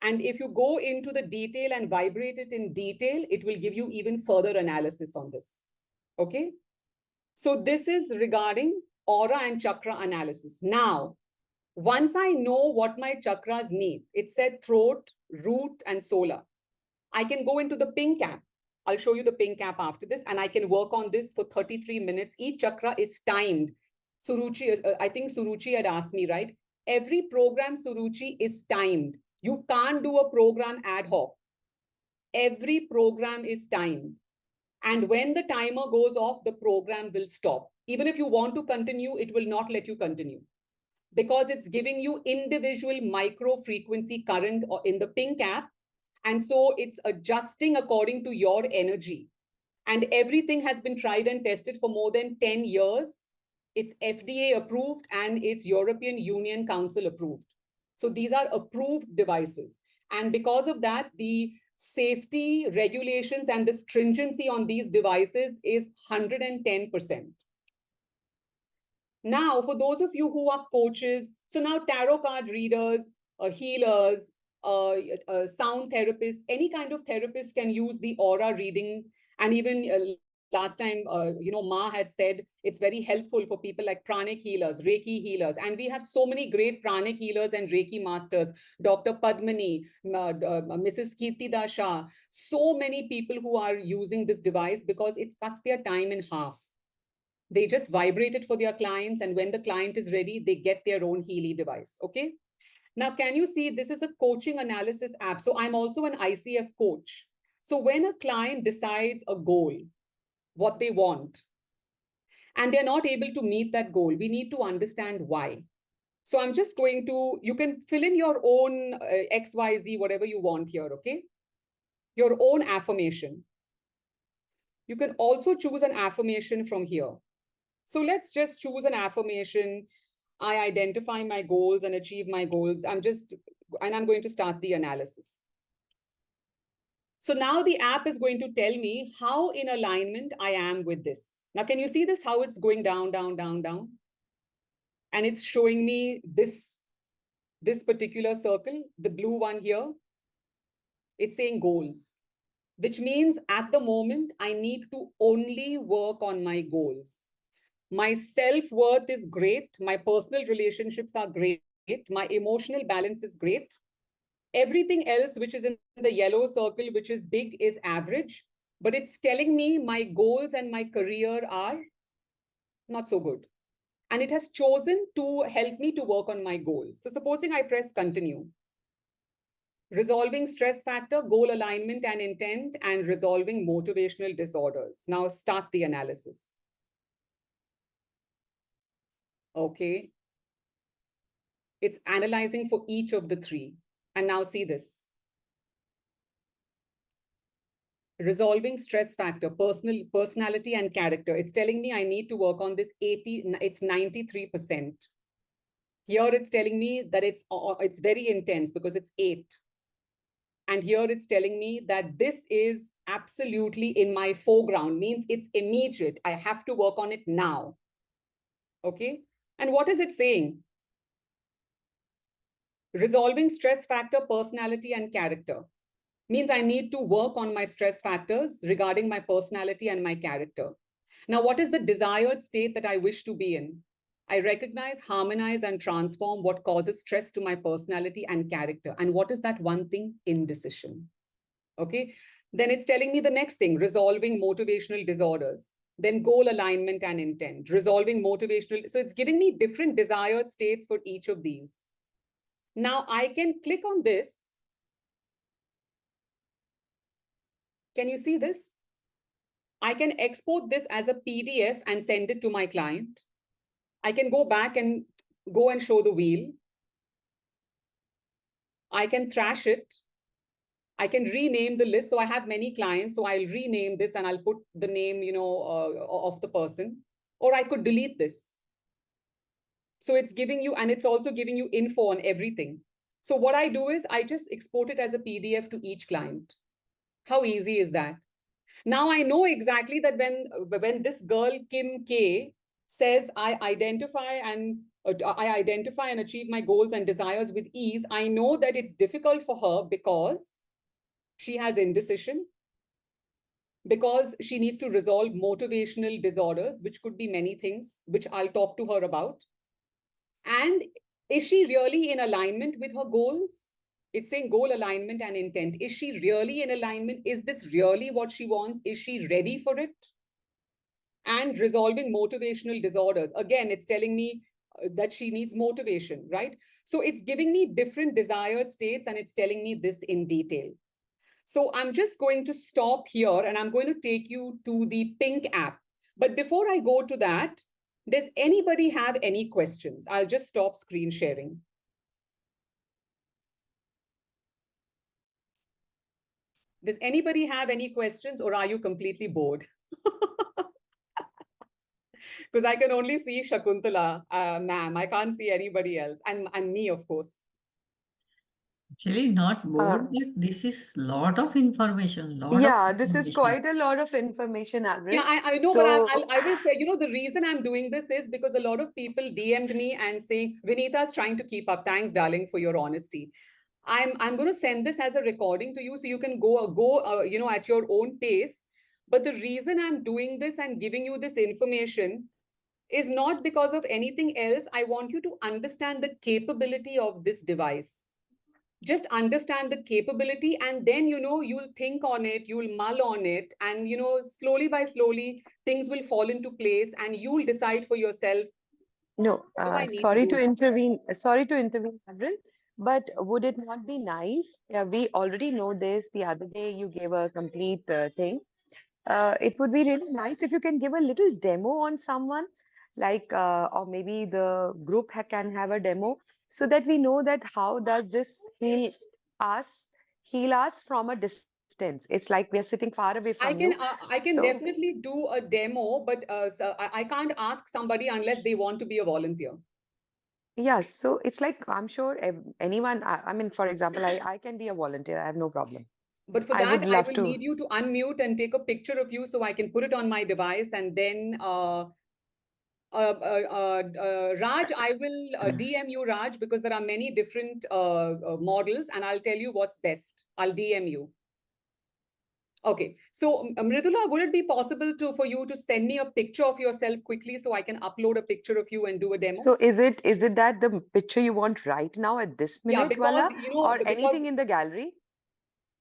And if you go into the detail and vibrate it in detail, it will give you even further analysis on this. Okay. So this is regarding aura and chakra analysis. Now, once I know what my chakras need, it said throat, root, and solar. I can go into the pink app. I'll show you the pink app after this, and I can work on this for 33 minutes. Each chakra is timed. Suruchi, I think Suruchi had asked me, right? Every program, Suruchi, is timed. You can't do a program ad hoc. Every program is timed. And when the timer goes off, the program will stop. Even if you want to continue, it will not let you continue, because it's giving you individual micro frequency current in the pink app. And so it's adjusting according to your energy. And everything has been tried and tested for more than 10 years. It's FDA approved and it's European Union Council approved. So these are approved devices. And because of that, the safety regulations and the stringency on these devices is 110%. Now, for those of you who are coaches, so now tarot card readers, healers, sound therapists, any kind of therapist can use the aura reading. And even last time, Ma had said it's very helpful for people like pranic healers, Reiki healers. And we have so many great pranic healers and Reiki masters, Dr. Padmani, Mrs. Kirtida Shah, so many people who are using this device because it cuts their time in half. They just vibrate it for their clients. And when the client is ready, they get their own Healy device. Okay. Now, can you see this is a coaching analysis app? So I'm also an ICF coach. So when a client decides a goal, what they want, and they're not able to meet that goal, we need to understand why. So I'm just going to, you can fill in your own XYZ, whatever you want here. Okay. Your own affirmation. You can also choose an affirmation from here. So let's just choose an affirmation. I identify my goals and achieve my goals. I'm going to start the analysis. So now the app is going to tell me how in alignment I am with this. Now, can you see this, how it's going down, down, down, down? And it's showing me this particular circle, the blue one here. It's saying goals, which means at the moment, I need to only work on my goals. My self-worth is great. My personal relationships are great. My emotional balance is great. Everything else, which is in the yellow circle, which is big, is average. But it's telling me my goals and my career are not so good. And it has chosen to help me to work on my goals. So supposing I press continue. Resolving stress factor, goal alignment and intent, and resolving motivational disorders. Now start the analysis. Okay. It's analyzing for each of the three. And now see this. Resolving stress factor, personality and character. It's telling me I need to work on this 80, it's 93%. Here it's telling me that it's very intense because it's 8. And here it's telling me that this is absolutely in my foreground, means it's immediate. I have to work on it now. Okay. And what is it saying? Resolving stress factor, personality, and character means I need to work on my stress factors regarding my personality and my character. Now, what is the desired state that I wish to be in? I recognize, harmonize, and transform what causes stress to my personality and character. And what is that one thing? Indecision. Okay. Then it's telling me the next thing, resolving motivational disorders. Then goal alignment and intent, resolving motivational. So it's giving me different desired states for each of these. Now I can click on this. Can you see this? I can export this as a PDF and send it to my client. I can go back and go and show the wheel. I can trash it. I can rename the list. So I have many clients. So I'll rename this and I'll put the name, of the person, or I could delete this. So it's giving you, and it's also giving you info on everything. So what I do is I just export it as a PDF to each client. How easy is that? Now I know exactly that when this girl, Kim K, says I identify and achieve my goals and desires with ease, I know that it's difficult for her because she has indecision, because she needs to resolve motivational disorders, which could be many things, which I'll talk to her about. And is she really in alignment with her goals? It's saying goal alignment and intent. Is she really in alignment? Is this really what she wants? Is she ready for it? And resolving motivational disorders. Again, it's telling me that she needs motivation, right? So it's giving me different desired states and it's telling me this in detail. So I'm just going to stop here and I'm going to take you to the Pink app. But before I go to that, does anybody have any questions? I'll just stop screen sharing. Does anybody have any questions or are you completely bored? Because I can only see Shakuntala, ma'am. I can't see anybody else. And me, of course. Actually, not bored, but this is lot of information. Yeah, this is quite a lot of information, Avrril. Yeah, I know, but So, I will say, the reason I'm doing this is because a lot of people DM'd me and saying, Vinita's trying to keep up. Thanks, darling, for your honesty. I'm going to send this as a recording to you so you can go at your own pace. But the reason I'm doing this and giving you this information is not because of anything else. I want you to understand the capability of this device. Just understand the capability, and then you'll think on it, you'll mull on it, and slowly by slowly things will fall into place and you'll decide for yourself, no, what do I need to sorry do to now? intervene. Sorry to intervene, Avrril. But would it not be nice? We already know this. The other day you gave a complete thing. It would be really nice if you can give a little demo on someone, like, or maybe the group can have a demo so that we know that how does this us, heal us from a distance. It's like we are sitting far away from I you. can So, definitely do a demo, but I can't ask somebody unless they want to be a volunteer. yeah, so it's like I'm sure anyone, I mean, for example, I can be a volunteer. I have no problem. But for I that, would I love will to. need you to unmute and take a picture of you so I can put it on my device, and then Raj, I will DM you, Raj, because there are many different models, and I'll tell you what's best. I'll DM you. Okay. So, Mridula, would it be possible for you to send me a picture of yourself quickly so I can upload a picture of you and do a demo? So is it that the picture you want right now at this Yeah, minute, because Wala, or anything in the gallery?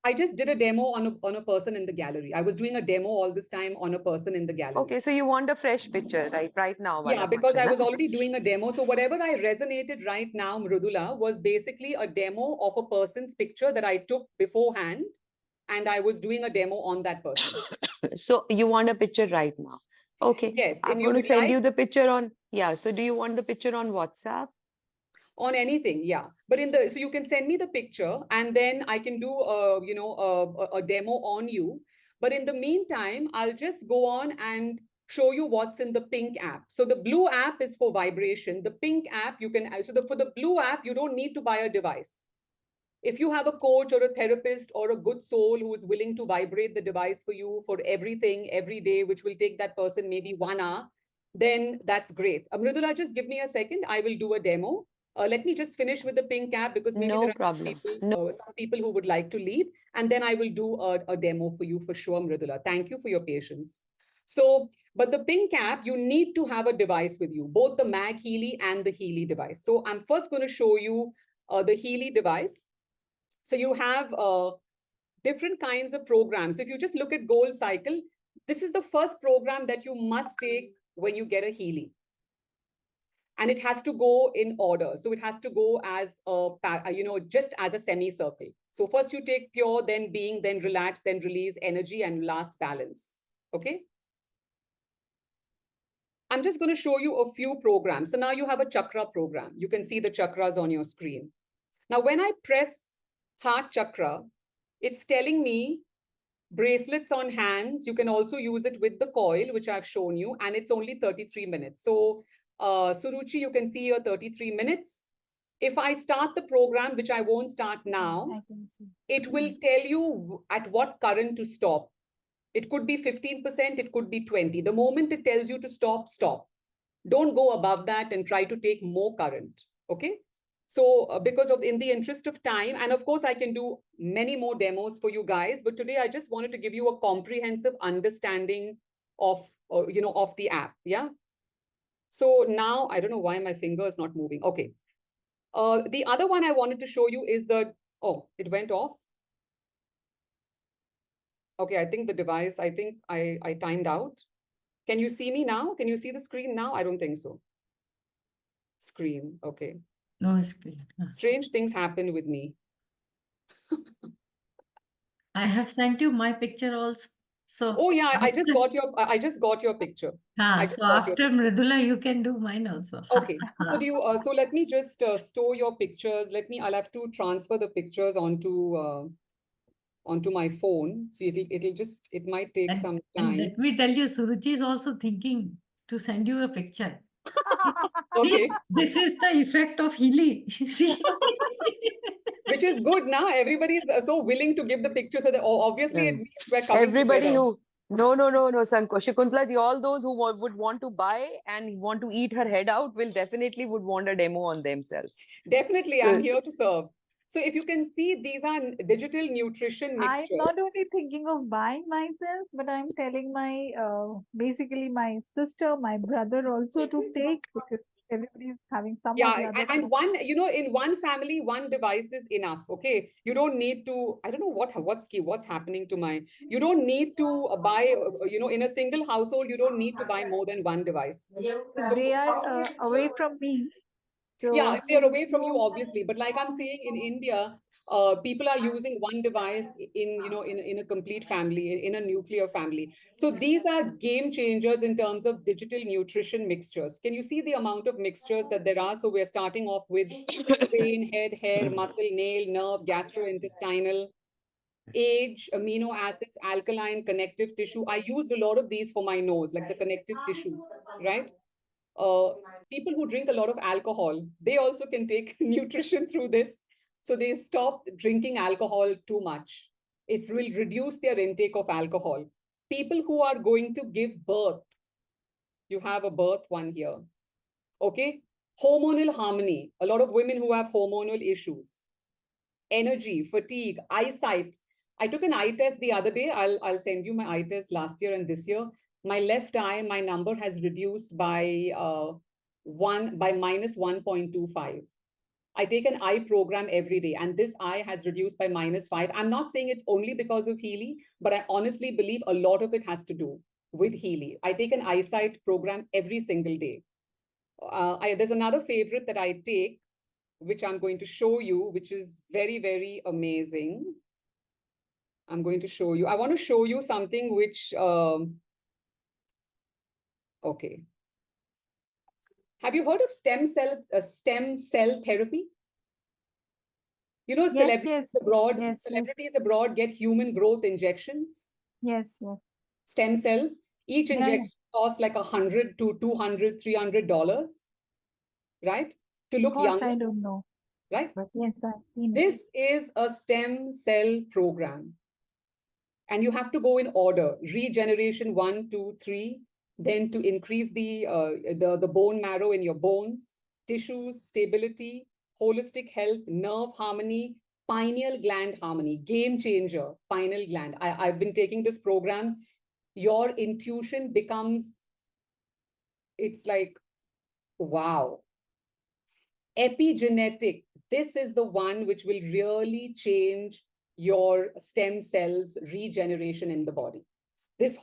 I just did a demo on a person in the gallery. I was doing a demo all this time on a person in the gallery. Okay, so you want a fresh picture, right now, Yeah, Wala because I picture, was na? already doing a demo. So whatever I resonated right now, Mridula, was basically a demo of a person's picture that I took beforehand, and I was doing a demo on that person. So you want a picture right now. Okay, Yes, if I'm you going to would send like, you the picture on, yeah, so do you want the picture on WhatsApp? on anything, yeah. But so you can send me the picture, and then I can do a demo on you. But in the meantime, I'll just go on and show you what's in the pink app. So the blue app is for vibration. The pink app, you can, for the blue app, you don't need to buy a device. If you have a coach or a therapist or a good soul who is willing to vibrate the device for you for everything, every day, which will take that person maybe 1 hour, then that's great. Amridula, just give me a second. I will do a demo. Let me just finish with the pink app because maybe No there are problem. No. some people who would like to leave, and then I will do a demo for you for sure, Mridula. Thank you for your patience. So, but the pink app, you need to have a device with you, both the Mag Healy and the Healy device. So I'm first going to show you the Healy device. So you have different kinds of programs. So if you just look at Goal Cycle, this is the first program that you must take when you get a Healy. And it has to go in order. So it has to go as just as a semicircle. So first you take pure, then being, then relax, then release energy, and last balance. Okay. I'm just going to show you a few programs. So now you have a chakra program. You can see the chakras on your screen. Now, when I press heart chakra, it's telling me bracelets on hands. You can also use it with the coil, which I've shown you, and it's only 33 minutes. So, Suruchi, you can see here 33 minutes. If I start the program, which I won't start now, it will tell you at what current to stop. It could be 15%, it could be 20. The moment it tells you to stop, stop. Don't go above that and try to take more current. Okay. So because of in the interest of time, and of course I can do many more demos for you guys, but today I just wanted to give you a comprehensive understanding of of the app. Yeah. So now I don't know why my finger is not moving. Okay. The other one I wanted to show you is it went off. Okay, I think the device, I think I timed out. Can you see me now? Can you see the screen now? I don't think so. Screen, okay. No screen. Strange things happen with me. I have sent you my picture also. So Oh yeah, I just after, got your picture. I just so got your after Mridula, you can do mine also. Okay. So do you so let me just store your pictures. I'll have to transfer the pictures onto my phone. So it might take some And time. let me tell you, Suruchi is also thinking to send you a picture. Okay. This is the effect of Healy. See? Which which is good now. Everybody is so willing to give the picture. So that obviously it Yeah. means we're coming Everybody together. who no, Shakuntala ji, all those who would want to buy and want to eat her head out will definitely would want a demo on themselves. Definitely, So I'm here to serve. So if you can see, these are digital nutrition I'm mixtures. not only thinking of buying myself, but I'm telling my basically my sister, my brother also to take, because everybody is having some or the Yeah, other. and one, in one family, one device is enough. Okay, you don't need to. I don't know what's happening to my. You don't need to buy. In a single household, you don't need to buy more than one device. They are away from me. Yeah, So if they're away from you, obviously. But like I'm saying, in India, people are using one device in a complete family, in a nuclear family. So these are game changers in terms of digital nutrition mixtures. Can you see the amount of mixtures that there are? So we're starting off with brain, head, hair, muscle, nail, nerve, gastrointestinal, age, amino acids, alkaline, connective tissue. I used a lot of these for my nose, like the connective tissue, right? uh, People who drink a lot of alcohol, they also can take nutrition through this. So they stop drinking alcohol too much. It will reduce their intake of alcohol. People who are going to give birth, you have a birth one here. Okay. Hormonal harmony. A lot of women who have hormonal issues, energy, fatigue, eyesight. I took an eye test the other day. I'll send you my eye test last year and this year. My left eye, my number has reduced by minus 1.25. I take an eye program every day, and this eye has reduced by -5. I'm not saying it's only because of Healy, but I honestly believe a lot of it has to do with Healy. I take an eyesight program every single day. There's another favorite that I take, which I'm going to show you, which is very, very amazing. I'm going to show you. I want to show you something which, okay. Have you heard of stem cell therapy? yes, yes, celebrities abroad get human growth injections, yes. stem cells. Each Yeah, injection costs like $100 to $200, $300, right? To look cost I younger, don't know, right? but yes, I've seen it. This is a stem cell program. And you have to go in order: regeneration 1, 2, 3, then to increase the bone marrow in your bones, tissues, stability, holistic health, nerve harmony, pineal gland harmony, game changer, pineal gland. I've been taking this program. Your intuition becomes, it's like, wow. Epigenetic, this is the one which will really change your stem cells regeneration in the body. These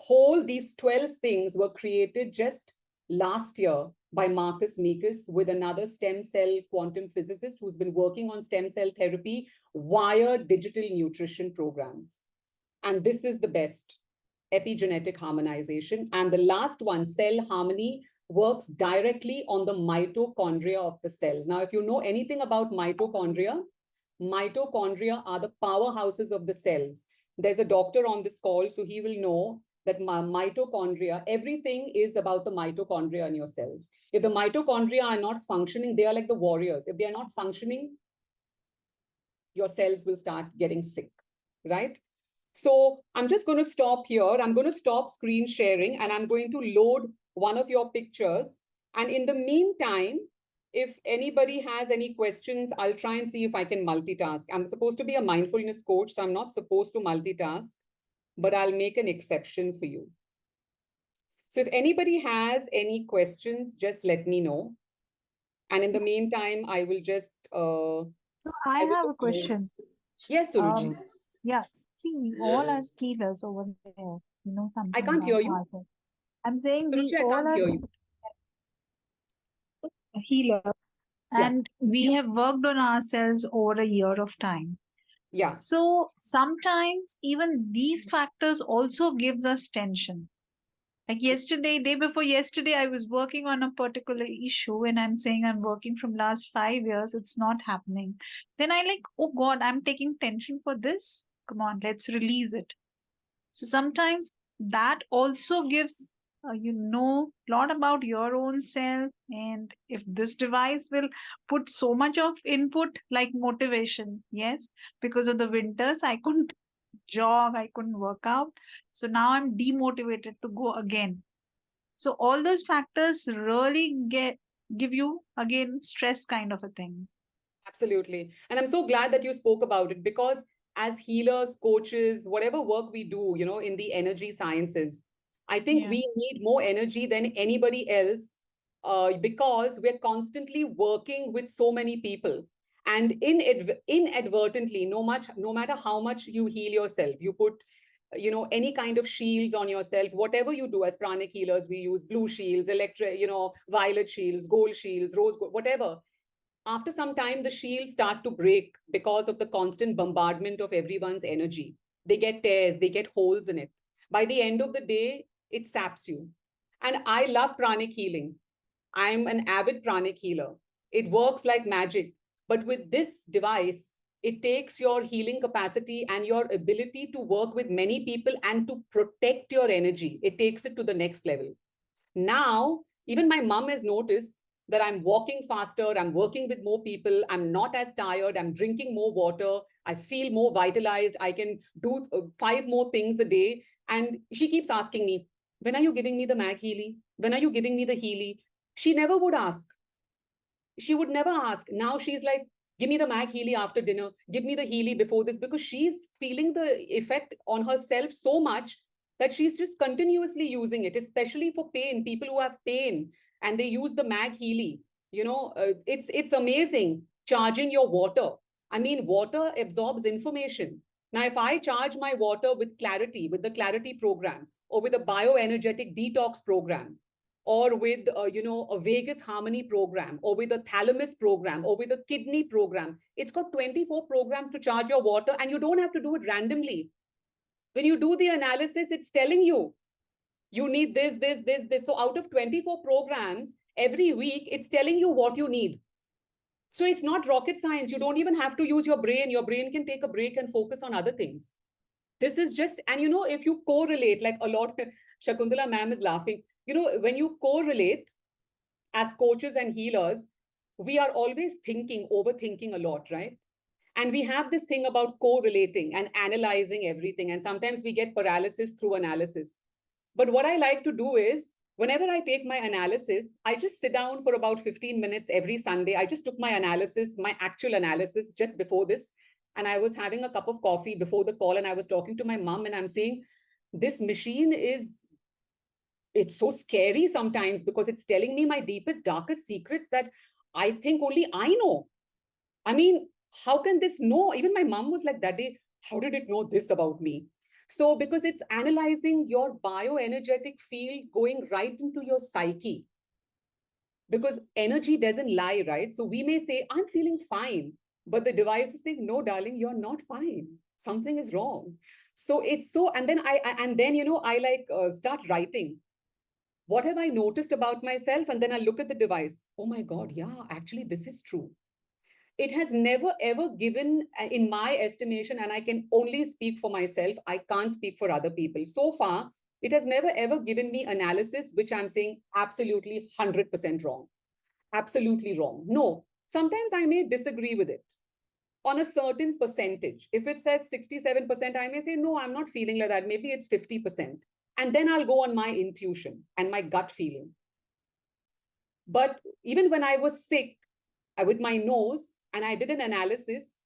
12 things were created just last year by Marcus Meekus with another stem cell quantum physicist who's been working on stem cell therapy via digital nutrition programs. And this is the best, epigenetic harmonization. And the last one, cell harmony, works directly on the mitochondria of the cells. Now, if you know anything about mitochondria are the powerhouses of the cells. There's a doctor on this call, so he will know that mitochondria, everything is about the mitochondria in your cells. If the mitochondria are not functioning, they are like the warriors. If they are not functioning, your cells will start getting sick, right? So I'm just going to stop here. I'm going to stop screen sharing and I'm going to load one of your pictures. And in the meantime, if anybody has any questions, I'll try and see if I can multitask. I'm supposed to be a mindfulness coach, so I'm not supposed to multitask, but I'll make an exception for you. So if anybody has any questions, just let me know. And in the meantime, I will just... So I have a question. Yes, Suruchi. Yeah, see, we all are healers over there. You know something I can't about hear you. ourselves. I'm saying we Suruchi, I all can't are hear you. a healer, Yeah. and we have worked on ourselves over a year of time. Yeah. So sometimes even these factors also gives us tension. Like yesterday, day before yesterday, I was working on a particular issue and I'm saying I'm working from last 5 years, it's not happening. Then I like, oh God, I'm taking tension for this. Come on, let's release it. So sometimes that also gives you know a lot about your own self. And if this device will put so much of input like motivation, yes, because of the winters, I couldn't jog, I couldn't work out. So now I'm demotivated to go again. So all those factors really give you again stress kind of a thing. Absolutely. And I'm so glad that you spoke about it, because as healers, coaches, whatever work we do, in the energy sciences, I think Yeah. we need more energy than anybody else, because we're constantly working with so many people. And inadvertently, no matter how much you heal yourself, you put, any kind of shields on yourself, whatever you do as pranic healers, we use blue shields, electric, violet shields, gold shields, rose gold, whatever. After some time, the shields start to break because of the constant bombardment of everyone's energy. They get tears, they get holes in it. By the end of the day, it saps you. And I love pranic healing. I'm an avid pranic healer. It works like magic. But with this device, it takes your healing capacity and your ability to work with many people and to protect your energy. It takes it to the next level. Now, even my mom has noticed that I'm walking faster, I'm working with more people, I'm not as tired, I'm drinking more water, I feel more vitalized, I can do 5 more things a day. And she keeps asking me, when are you giving me the Mag Healy? When are you giving me the Healy? She never would ask. She would never ask. Now she's like, give me the Mag Healy after dinner, give me the Healy before this, because she's feeling the effect on herself so much that she's just continuously using it, especially for pain, people who have pain and they use the Mag Healy. It's amazing charging your water. I mean, water absorbs information. Now, if I charge my water with clarity, with the clarity program, or with a bioenergetic detox program, or with a vagus harmony program, or with a thalamus program, or with a kidney program, it's got 24 programs to charge your water, and you don't have to do it randomly. When you do the analysis, it's telling you you need this. So out of 24 programs every week, it's telling you what you need. So it's not rocket science. You don't even have to use your brain. Your brain can take a break and focus on other things. This is just, and if you correlate, like a lot, Shakuntala ma'am is laughing, when you correlate as coaches and healers, we are always overthinking a lot, right? And we have this thing about correlating and analyzing everything. And sometimes we get paralysis through analysis. But what I like to do is, whenever I take my analysis, I just sit down for about 15 minutes every Sunday. I just took my analysis, my actual analysis, just before this. And I was having a cup of coffee before the call, and I was talking to my mom, and I'm saying, this machine it's so scary sometimes, because it's telling me my deepest, darkest secrets that I think only I know. I mean, how can this know? Even my mom was like that day, how did it know this about me? So, because it's analyzing your bioenergetic field going right into your psyche, because energy doesn't lie, right? So we may say, I'm feeling fine, but the device is saying, no, darling, you're not fine. Something is wrong. So it's so, and then I like start writing. What have I noticed about myself? And then I look at the device. Oh my God, yeah, actually, this is true. It has never ever given, in my estimation, and I can only speak for myself, I can't speak for other people. So far, it has never ever given me analysis which I'm saying absolutely 100% wrong. Absolutely wrong. No, sometimes I may disagree with it on a certain percentage. If it says 67%, I may say, no, I'm not feeling like that. Maybe it's 50%. And then I'll go on my intuition and my gut feeling. But even when I was sick with my nose and I did an analysis,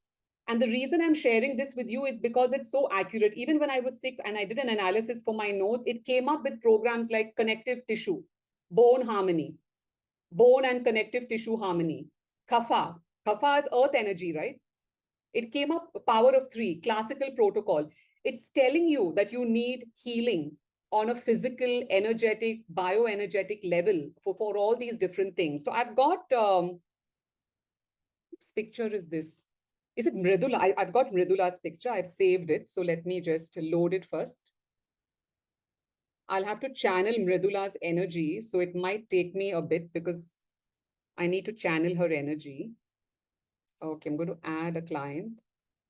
and the reason I'm sharing this with you is because it's so accurate. Even when I was sick and I did an analysis for my nose, it came up with programs like connective tissue, bone harmony, bone and connective tissue harmony, kapha. Kapha is earth energy, right? It came up power of three, classical protocol. It's telling you that you need healing on a physical, energetic, bioenergetic level for all these different things. So I've got, this picture is this. Is it Mridula? I've got Mridula's picture. I've saved it. So let me just load it first. I'll have to channel Mridula's energy. So it might take me a bit because I need to channel her energy. Okay, I'm going to add a client.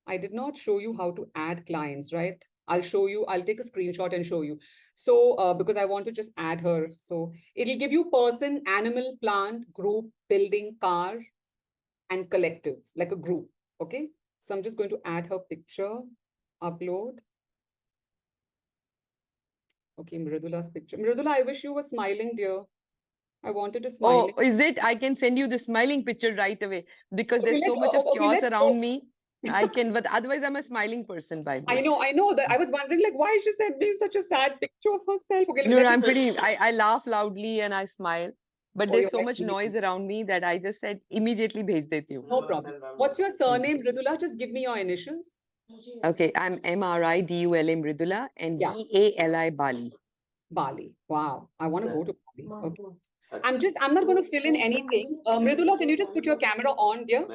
I did not show you how to add clients, right? I'll show you. I'll take a screenshot and show you. So because I want to just add her. So it'll give you person, animal, plant, group, building, car, and collective, like a group. Okay. So I'm just going to add her picture, upload. Okay, Mridula's picture. Mridula, I wish you were smiling, dear. I wanted to smile. Oh, is it? I can send you the smiling picture right away because Okay, there's so much of okay, chaos let's around go. me. I can, but otherwise I'm a smiling person, by the way. I know that I was wondering, like, why she sent me such a sad picture of herself. Okay, No, let me. I'm pretty, I laugh loudly and I smile, but Oh, there's you're so like much me. noise around me that I just said immediately bhej deti hu. No problem. What's your surname, Mridula? Just give me your initials. Okay, I'm Mridula Mridula and Yeah. Bali Bali. Bali. Wow. I want to go to Bali. Okay. I'm not going to fill in anything. Mridula, can you just put your camera on, dear?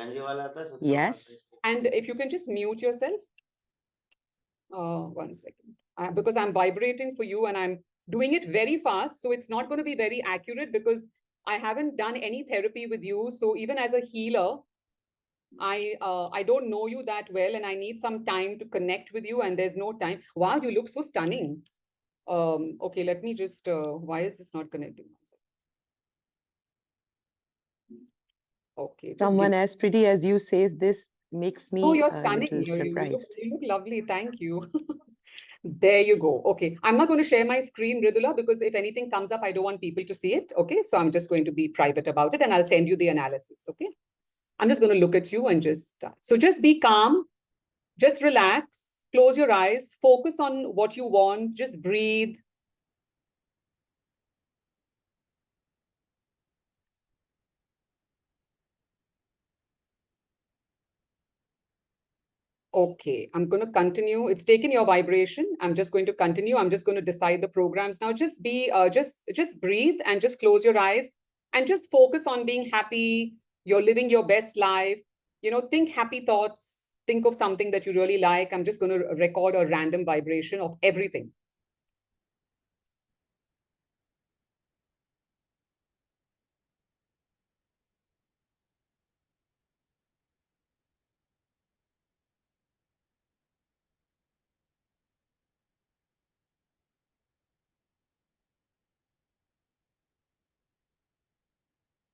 Yes. And if you can just mute yourself. 1 second. Because I'm vibrating for you and I'm doing it very fast. So it's not going to be very accurate because I haven't done any therapy with you. So even as a healer, I don't know you that well and I need some time to connect with you and there's no time. Wow, you look so stunning. Okay, let me just, why is this not connecting? Okay. Someone as pretty as you says this makes Oh, me you're a stunning. little surprised. You look lovely. Thank you. There you go. Okay. I'm not going to share my screen, Ridula, because if anything comes up, I don't want people to see it. Okay. So I'm just going to be private about it and I'll send you the analysis. Okay. I'm just going to look at you and so just be calm, just relax, close your eyes, focus on what you want, just breathe. Okay, I'm going to continue. It's taken your vibration. I'm just going to continue. I'm just going to decide the programs now. Just be, just breathe and just close your eyes and just focus on being happy. You're living your best life. Think happy thoughts. Think of something that you really like. I'm just going to record a random vibration of everything.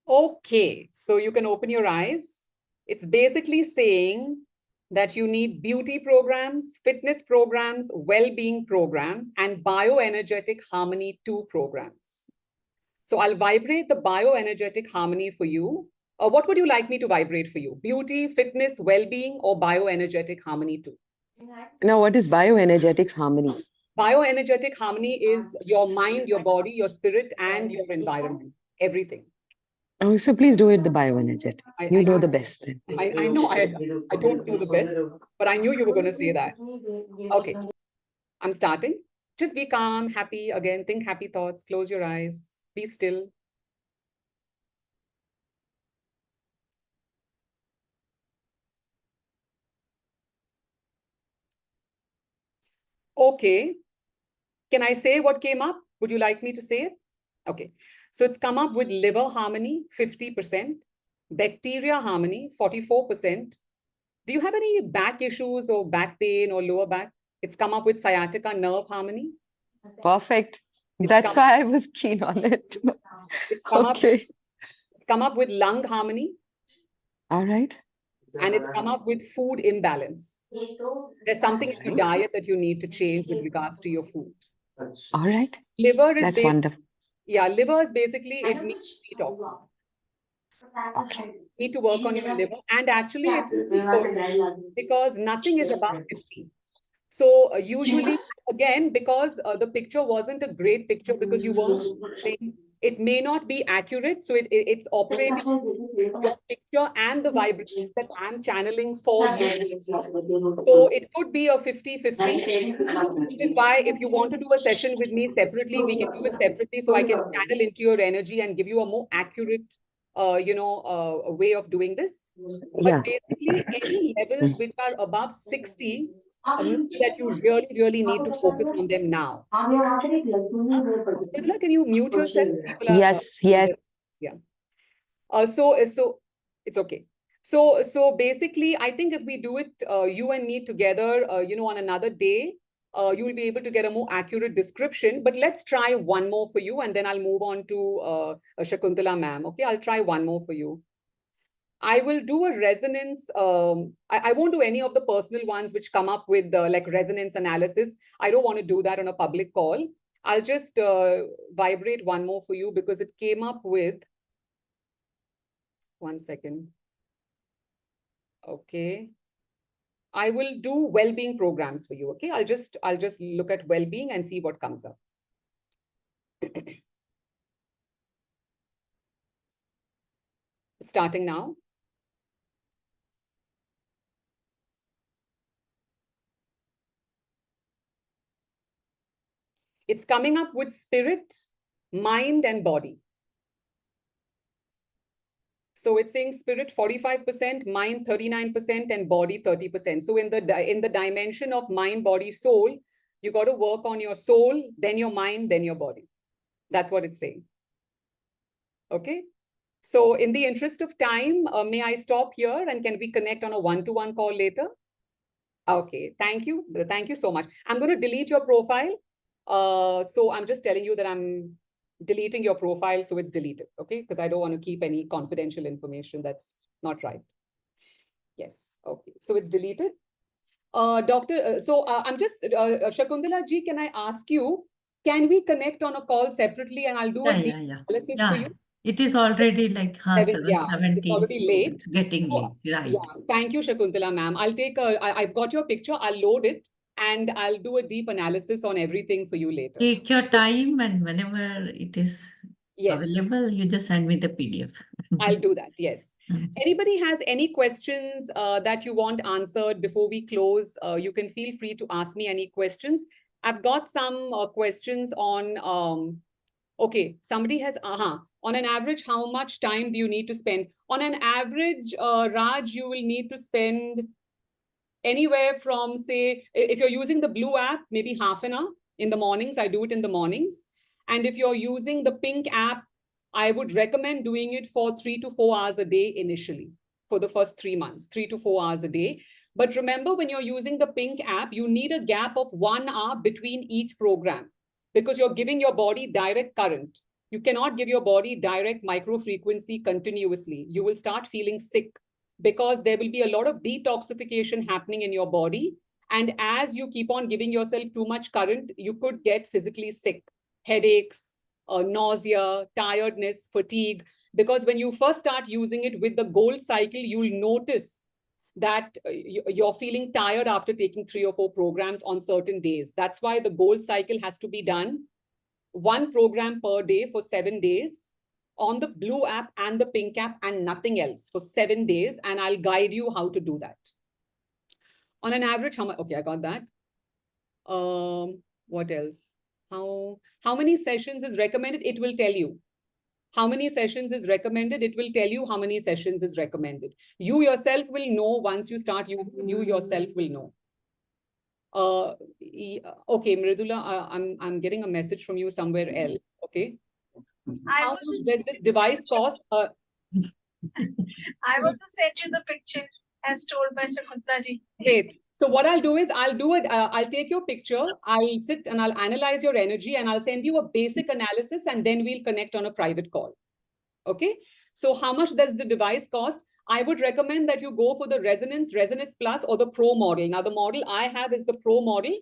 Okay, so you can open your eyes. It's basically saying that you need beauty programs, fitness programs, well-being programs, and bioenergetic harmony 2 programs. So I'll vibrate the bioenergetic harmony for you. What would you like me to vibrate for you? Beauty, fitness, well-being, or bioenergetic harmony 2? Now, what is bioenergetic harmony? Bioenergetic harmony is your mind, your body, your spirit, and your environment, everything. Oh, so please do it the bioenergetic. You know the best then. I know I don't do the best, but I knew you were going to say that. Okay, I'm starting. Just be calm, happy. Again, think happy thoughts. Close your eyes. Be still. Okay. Can I say what came up? Would you like me to say it? Okay. So it's come up with liver harmony, 50%, bacteria harmony, 44%. Do you have any back issues or back pain or lower back? It's come up with sciatica nerve harmony. Perfect. That's why I was keen on it. Okay. It's come up with lung harmony. All right. And it's come up with food imbalance. There's something in your diet that you need to change with regards to your food. All right. Liver is That's wonderful. Yeah, liver is basically, it needs detox. Okay. Need to work on your liver. And actually, it's because nothing is above 50. So usually, again, because the picture wasn't a great picture because you weren't saying, it may not be accurate. So it's operating your picture and the vibration that I'm channeling for you. So it could be a 50-50, which is why if you want to do a session with me separately, we can do it separately so I can channel into your energy and give you a more accurate, way of doing this. Yeah. But basically, any levels which are above 60, that you really, really need to focus on them now. Can you mute yourself? People are, yes. Yes. Yeah. So it's okay. So basically, I think if we do it, you and me together, on another day, you will be able to get a more accurate description. But let's try one more for you, and then I'll move on to Shakuntala ma'am. Okay, I'll try one more for you. I will do a resonance. I won't do any of the personal ones which come up with like resonance analysis. I don't want to do that on a public call. I'll just vibrate one more for you because it came up with, 1 second. Okay. I will do well-being programs for you. Okay. I'll just look at well-being and see what comes up. It's starting now. It's coming up with spirit, mind, and body. So it's saying spirit 45%, mind 39%, and body 30%. So in the dimension of mind, body, soul, you got to work on your soul, then your mind, then your body. That's what it's saying. Okay. So in the interest of time, may I stop here, and can we connect on a one-to-one call later? Okay. Thank you. Thank you so much. I'm going to delete your profile. So I'm just telling you that I'm deleting your profile, so it's deleted, okay? Because I don't want to keep any confidential information. That's not right. Yes, okay. So it's deleted. Doctor, I'm just, Shakuntala ji, can I ask you, can we connect on a call separately, and I'll do a deep analysis for you? It is already like 7:17. It's already late. It's getting So, late, right? Yeah, thank you, Shakuntala ma'am. I'll take I've got your picture. I'll load it, and I'll do a deep analysis on everything for you later. Take your time, and whenever it is available, you just send me the PDF. I'll do that, yes. Anybody has any questions that you want answered before we close? You can feel free to ask me any questions. I've got some questions on, okay, somebody has, on an average, how much time do you need to spend? On an average, Raj, you will need to spend anywhere from, say, if you're using the blue app, maybe half an hour in the mornings. I do it in the mornings. And if you're using the pink app, I would recommend doing it for 3 to 4 hours a day initially for the first 3 months, 3 to 4 hours a day. But remember, when you're using the pink app, you need a gap of 1 hour between each program because you're giving your body direct current. You cannot give your body direct microfrequency continuously. You will start feeling sick because there will be a lot of detoxification happening in your body. And as you keep on giving yourself too much current, you could get physically sick, headaches, nausea, tiredness, fatigue. Because when you first start using it with the gold cycle, you'll notice that you're feeling tired after taking 3 or 4 programs on certain days. That's why the gold cycle has to be done 1 program per day for 7 days on the blue app and the pink app and nothing else for 7 days. And I'll guide you how to do that. On an average, how much? Okay, I got that. What else? How many sessions is recommended? It will tell you. How many sessions is recommended? It will tell you how many sessions is recommended. You yourself will know once you start using, you yourself will know. Okay, Mridula, I'm getting a message from you somewhere else. Okay. How much does this device cost? I've also sent you the picture as told by Shakuntala ji. Great. So what I'll do is I'll take your picture, I'll sit and I'll analyze your energy, and I'll send you a basic analysis, and then we'll connect on a private call. Okay. So how much does the device cost? I would recommend that you go for the Resonance Plus, or the Pro model. Now, the model I have is the Pro model.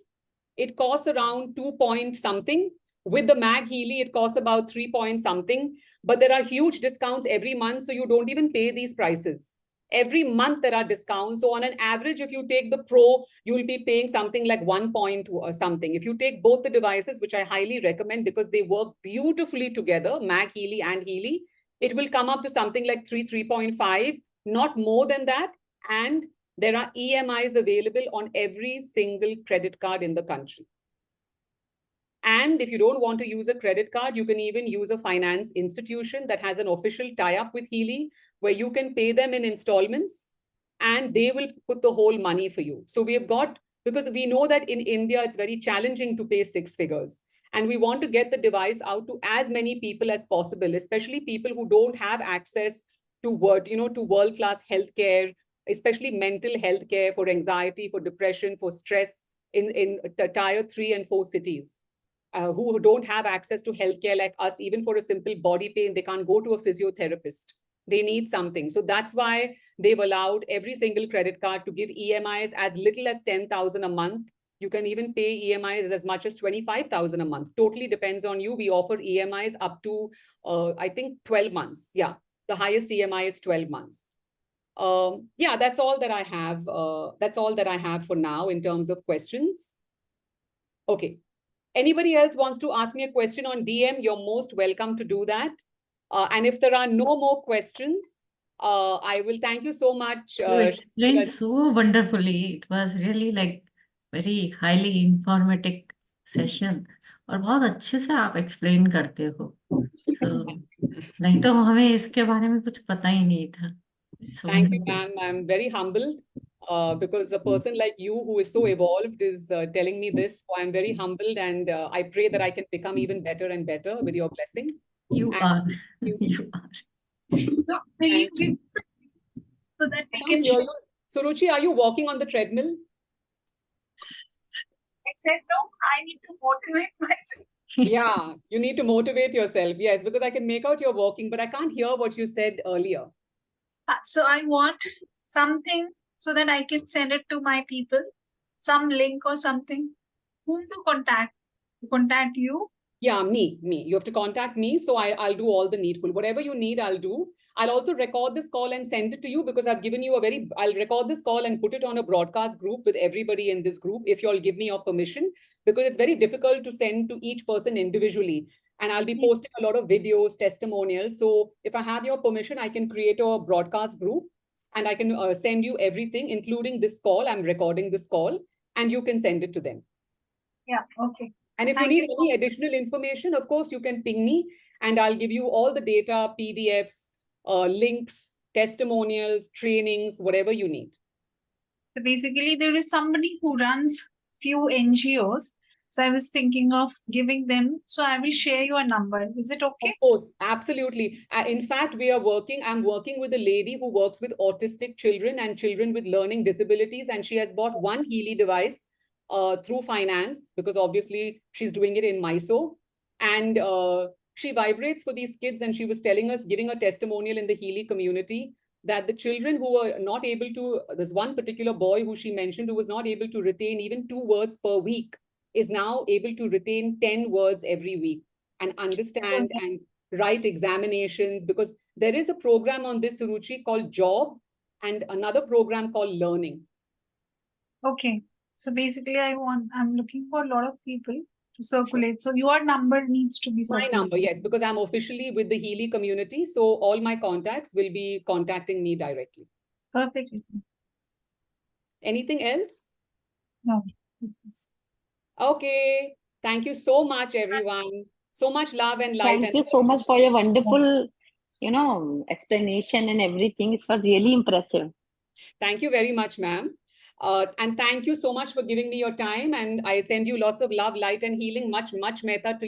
It costs around 2 point something. With the Mag Healy, it costs about 3 point something. But there are huge discounts every month, so you don't even pay these prices. Every month there are discounts. So on an average, if you take the Pro, you will be paying something like 1 point or something. If you take both the devices, which I highly recommend because they work beautifully together, Mag Healy and Healy, it will come up to something like 3.5, not more than that. And there are EMIs available on every single credit card in the country. And if you don't want to use a credit card, you can even use a finance institution that has an official tie-up with Healy, where you can pay them in installments and they will put the whole money for you. So we have got, because we know that in India, it's very challenging to pay 6 figures. And we want to get the device out to as many people as possible, especially people who don't have access to world-class healthcare, especially mental health care for anxiety, for depression, for stress. in tier 3 and 4 cities who don't have access to healthcare like us. Even for a simple body pain, they can't go to a physiotherapist. They need something. So that's why they've allowed every single credit card to give EMIs as little as 10,000 a month. You can even pay EMIs as much as 25,000 a month. Totally depends on you. We offer EMIs up to, I think, 12 months. Yeah, the highest EMI is 12 months. Yeah, that's all that I have. That's all that I have for now in terms of questions. Okay. Anybody else wants to ask me a question on DM, you're most welcome to do that. And if there are no more questions, I will thank you so much. You explained so wonderfully. It was really like very highly informative session. और बहुत अच्छे से आप explain करते हो. So नहीं तो हमें इसके बारे में कुछ पता ही नहीं था. Thank you, ma'am. I'm very humbled because a person like you who is so evolved is telling me this. So I'm very humbled, and I pray that I can become even better and better with your blessing. You are. You are. So, so that I can't hear you. Suruchi, are you walking on the treadmill? I said, no, I need to motivate myself. Yeah, you need to motivate yourself. Yes, because I can make out you're walking, but I can't hear what you said earlier. So I want something so that I can send it to my people, some link or something. Whom to contact? Contact you? Yeah, me. You have to contact me. So I'll do all the needful. Whatever you need, I'll do. I'll also record this call and send it to you because I've given you I'll record this call and put it on a broadcast group with everybody in this group if you all give me your permission, because it's very difficult to send to each person individually. And I'll be posting a lot of videos, testimonials. So if I have your permission, I can create a broadcast group and I can send you everything, including this call. I'm recording this call and you can send it to them. Yeah, okay. And if you need any additional information, of course, you can ping me and I'll give you all the data, PDFs, links, testimonials, trainings, whatever you need. So basically, there is somebody who runs few NGOs. So I was thinking of giving them. So I will share your number. Is it okay? Of course, absolutely. In fact, I'm working with a lady who works with autistic children and children with learning disabilities. And she has bought one Healy device through finance, because obviously she's doing it in Mysore. And she vibrates for these kids. And she was telling us, giving a testimonial in the Healy community, that the children who were not able to, there's one particular boy who she mentioned who was not able to retain even 2 words per week, is now able to retain 10 words every week and understand and write examinations, because there is a program on this, Suruchi, called Job and another program called Learning. Okay. So basically, I'm looking for a lot of people to circulate. So your number needs to be circulated. My number, yes, because I'm officially with the Healy community. So all my contacts will be contacting me directly. Perfect. Anything else? No. This is... Okay. Thank you so much, everyone. So much love and light. Thank you so much for your wonderful, explanation and everything. It was really impressive. Thank you very much, ma'am. And thank you so much for giving me your time. And I send you lots of love, light, and healing. Much, much metta to